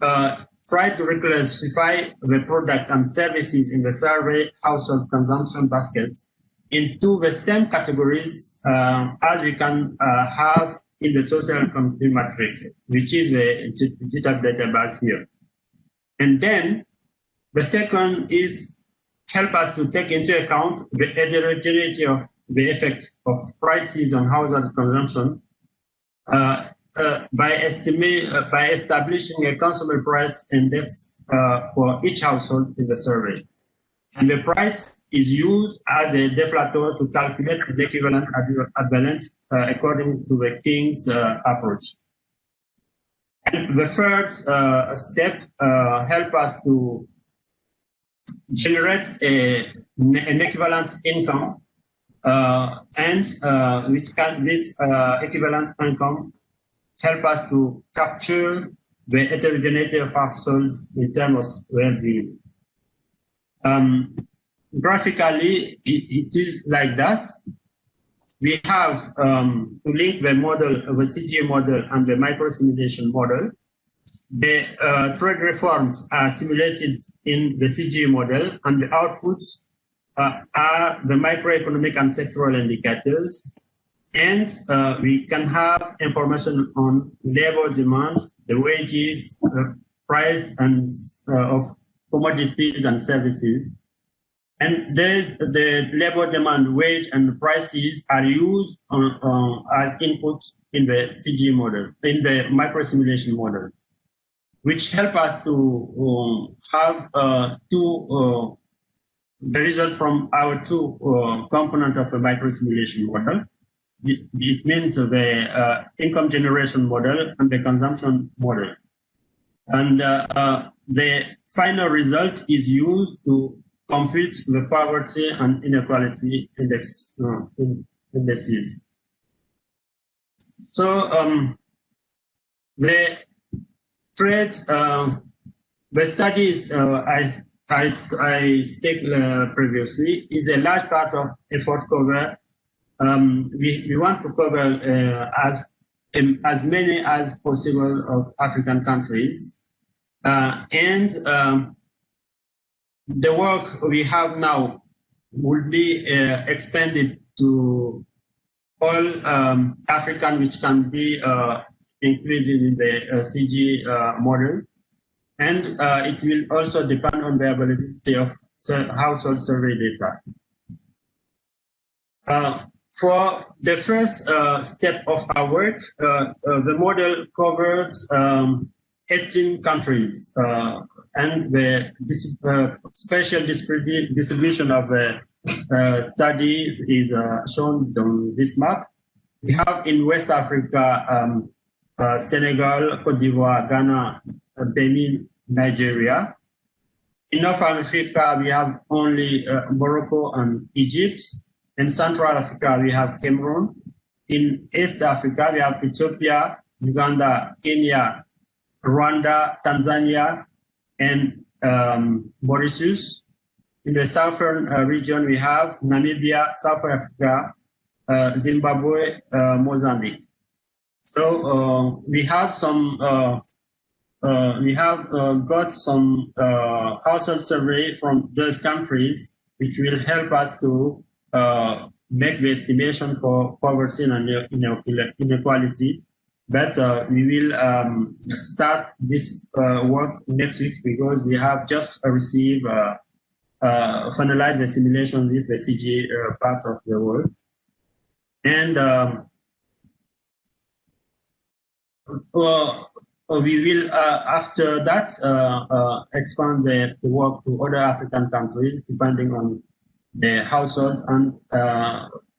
try to reclassify the product and services in the survey household consumption basket into the same categories as we can have in the social economic matrix, which is the GTAP database here. And then the second is help us to take into account the heterogeneity of the effect of prices on household consumption by establishing a consumer price index for each household in the survey. And the price is used as a deflator to calculate the equivalent advalent according to the King's approach. And the third step help us to generate an equivalent income, and this equivalent income help us to capture the heterogeneity of households in terms of well-being. Graphically, it is like that. We have to link the model, the CGA model and the micro-simulation model. The trade reforms are simulated in the CGA model, and the outputs are the microeconomic and sectoral indicators. And we can have information on labor demands, the wages, price and of commodities and services. And there's the labor demand, wage, and prices are used as inputs in the CGA model, in the micro-simulation model, which help us to have the result from our 2 components of the micro-simulation model. It means the income generation model and the consumption model. And the final result is used to compute the poverty and inequality indices. So the trade, the studies I spoke previously is a large part of effort cover. We want to cover as many as possible of African countries, and the work we have now will be expanded to all African, which can be included in the CG model, and it will also depend on the availability of household survey data. For the first step of our work, the model covers 18 countries, and the spatial distribution of the studies is shown on this map. We have in West Africa, Senegal, Cote d'Ivoire, Ghana, Benin, Nigeria. In North Africa, we have only Morocco and Egypt. In Central Africa, we have Cameroon. In East Africa, we have Ethiopia, Uganda, Kenya, Rwanda, Tanzania, and Mauritius. In the southern region, we have Namibia, South Africa, Zimbabwe, Mozambique. So we have some we have got some household survey from those countries, which will help us to make the estimation for poverty and inequality. But we will start this work next week because we have just received finalized the simulation with the CG part of the work. And we will, after that, expand the work to other African countries, depending on the household and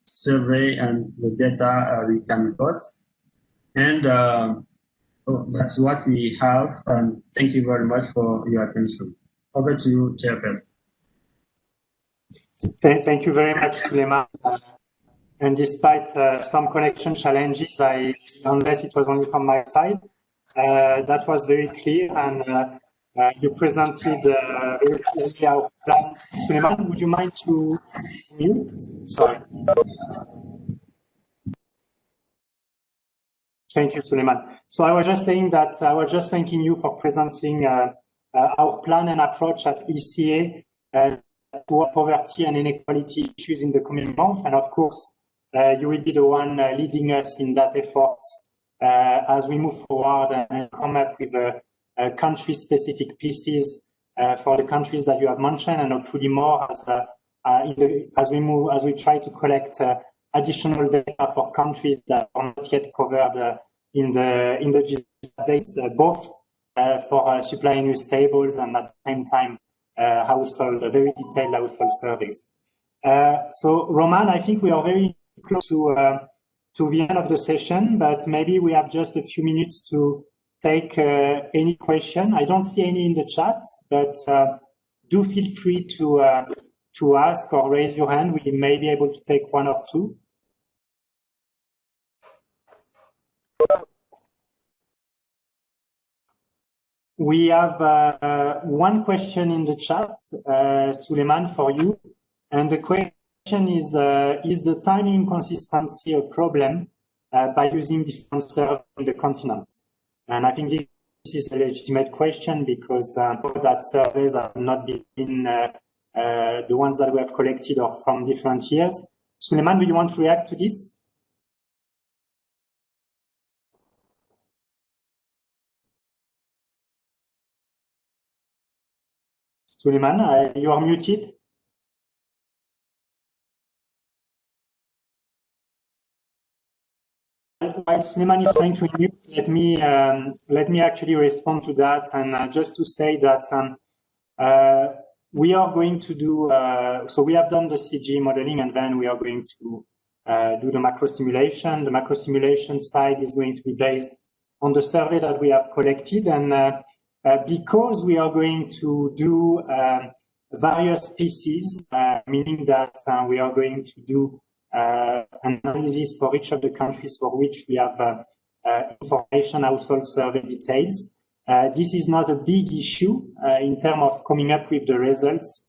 survey and the data we can got. And that's what we have. And thank you very much for your attention. Over to you, Chairperson. Thank you very much, Suleiman. And despite some connection challenges, unless it was only from my side, that was very clear, and you presented very clearly our plan. Suleiman, would you mind to mute? Sorry. Thank you, Suleiman. So I was just saying that I was just thanking you for presenting our plan and approach at ECA to poverty and inequality issues in the coming month. And of course, you will be the one leading us in that effort as we move forward and come up with country-specific pieces for the countries that you have mentioned, and hopefully more as we try to collect additional data for countries that are not yet covered in the database, both for supplying news tables and at the same time very detailed household surveys. So Roman, I think we are very close to the end of the session, but maybe we have just a few minutes to take any question. I don't see any in the chat, but do feel free to ask or raise your hand. We may be able to take one or two. We have one question in the chat, Suleiman, for you. And the question is the timing consistency a problem by using different servers on the continent? And I think this is a legitimate question because that surveys have not been the ones that we have collected are from different years. Suleiman, do you want to react to this? Suleiman, you are muted. While Suleiman is trying to unmute, let me actually respond to that, and just to say that we are going to do. So we have done the CG modeling, and then we are going to do the macro simulation. The macro simulation side is going to be based on the survey that we have collected, and because we are going to do various pieces, meaning that we are going to do analysis for each of the countries for which we have information, household survey details. This is not a big issue in terms of coming up with the results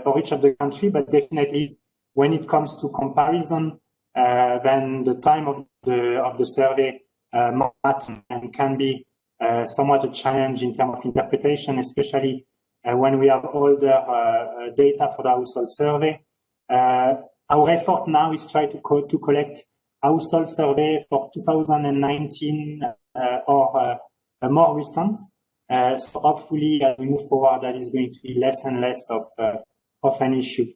for each of the country, but definitely when it comes to comparison, then the time of the survey matters and can be somewhat a challenge in terms of interpretation, especially when we have older data for the household survey. Our effort now is try to collect household survey for 2019 or more recent. So hopefully, as we move forward, that is going to be less and less of an issue.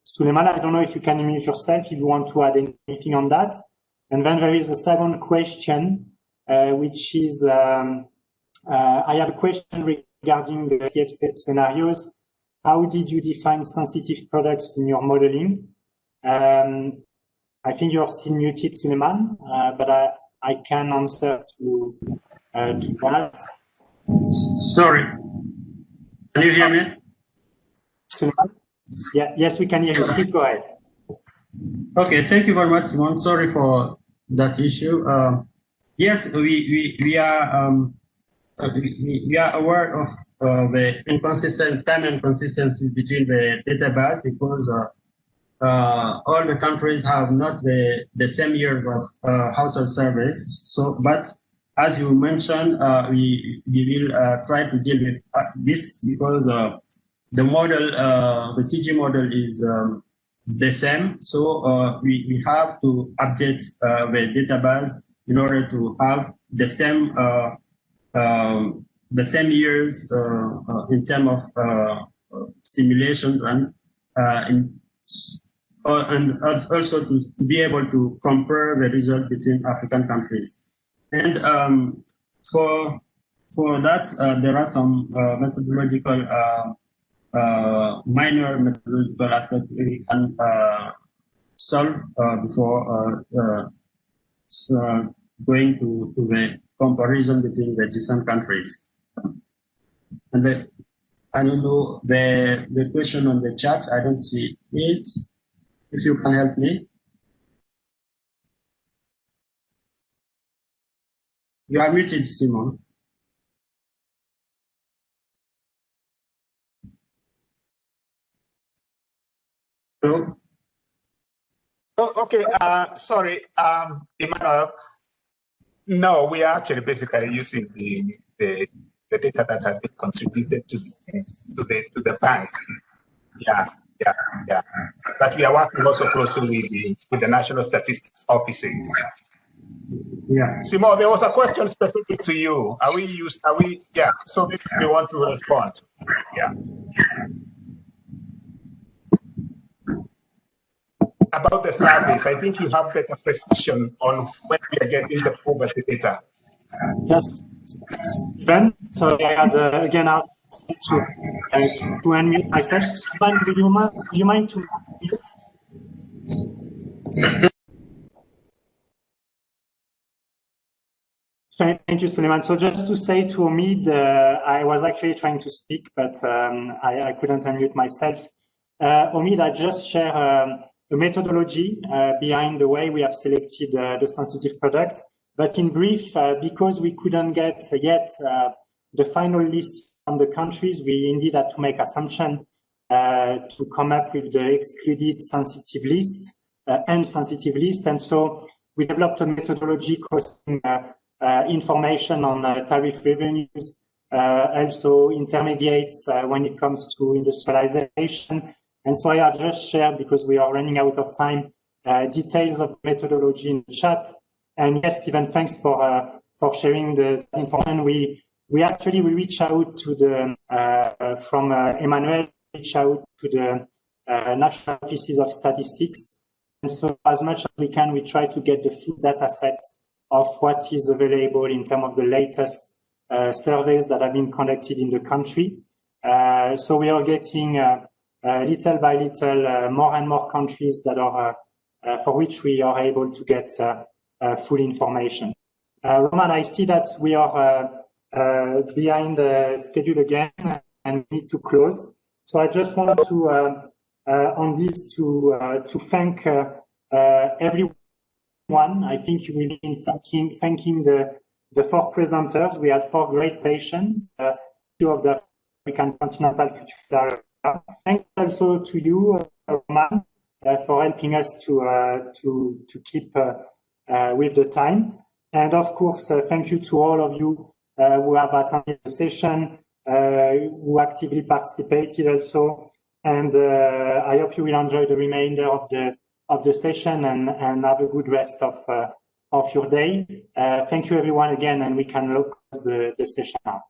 Suleiman, I don't know if you can unmute yourself if you want to add anything on that. And then there is a second question, which is, I have a question regarding the CF scenarios. How did you define sensitive products in your modeling? I think you're still muted, Suleiman, but I can answer to that. Sorry. Can you hear me? Suleiman? Yeah, yes, we can hear you. Please go ahead. Okay, thank you very much, Simon. Sorry for that issue. Yes, we are aware of the time inconsistencies between the database because all the countries have not the same years of household surveys. So, but as you mentioned, we will try to deal with this because the model, the CG model is the same. So we have to update the database in order to have the same years in terms of simulations and also to be able to compare the result between African countries. And for that, there are some methodological minor methodological aspects we can solve before going to the comparison between the different countries. And I don't know the question on the chat. I don't see it. If you can help me. You are muted, Simon. Hello? Oh, okay. Sorry, Emmanuel. No, we are actually basically using the data that has been contributed to the bank. Yeah. But we are working also closely with the National Statistics Office. Yeah. Simon, there was a question specific to you. Yeah, so maybe we want to respond. Yeah. About the surveys, I think you have better precision on when we are getting the poverty data. Yes, Ben. So I had again asked to unmute myself. Ben, would you mind to mute? Thank you, Suleiman. So just to say to Omid, I was actually trying to speak, but I couldn't unmute myself. Omid, I just share the methodology behind the way we have selected the sensitive product. But in brief, because we couldn't get yet the final list from the countries, we indeed had to make assumption to come up with the excluded sensitive list and sensitive list. And so we developed a methodology crossing information on tariff revenues, also intermediates when it comes to industrialization. And so I have just shared, because we are running out of time, details of methodology in the chat. And yes, Stephen, thanks for sharing the information. We reach out to the from Emmanuel, reach out to the National Offices of Statistics. And so as much as we can, we try to get the full data set of what is available in terms of the latest surveys that have been conducted in the country. So we are getting little by little more and more countries that are for which we are able to get full information. Roman, I see that we are behind the schedule again and need to close. So I just want to on this to thank everyone. I think you will be thanking the 4 presenters. We had 4 great patients, 2 of the African Continental Future. Thanks also to you, Roman, for helping us to keep with the time. And of course, thank you to all of you who have attended the session, who actively participated also. And I hope you will enjoy the remainder of the session and have a good rest of your day. Thank you everyone again, and we can close the session now.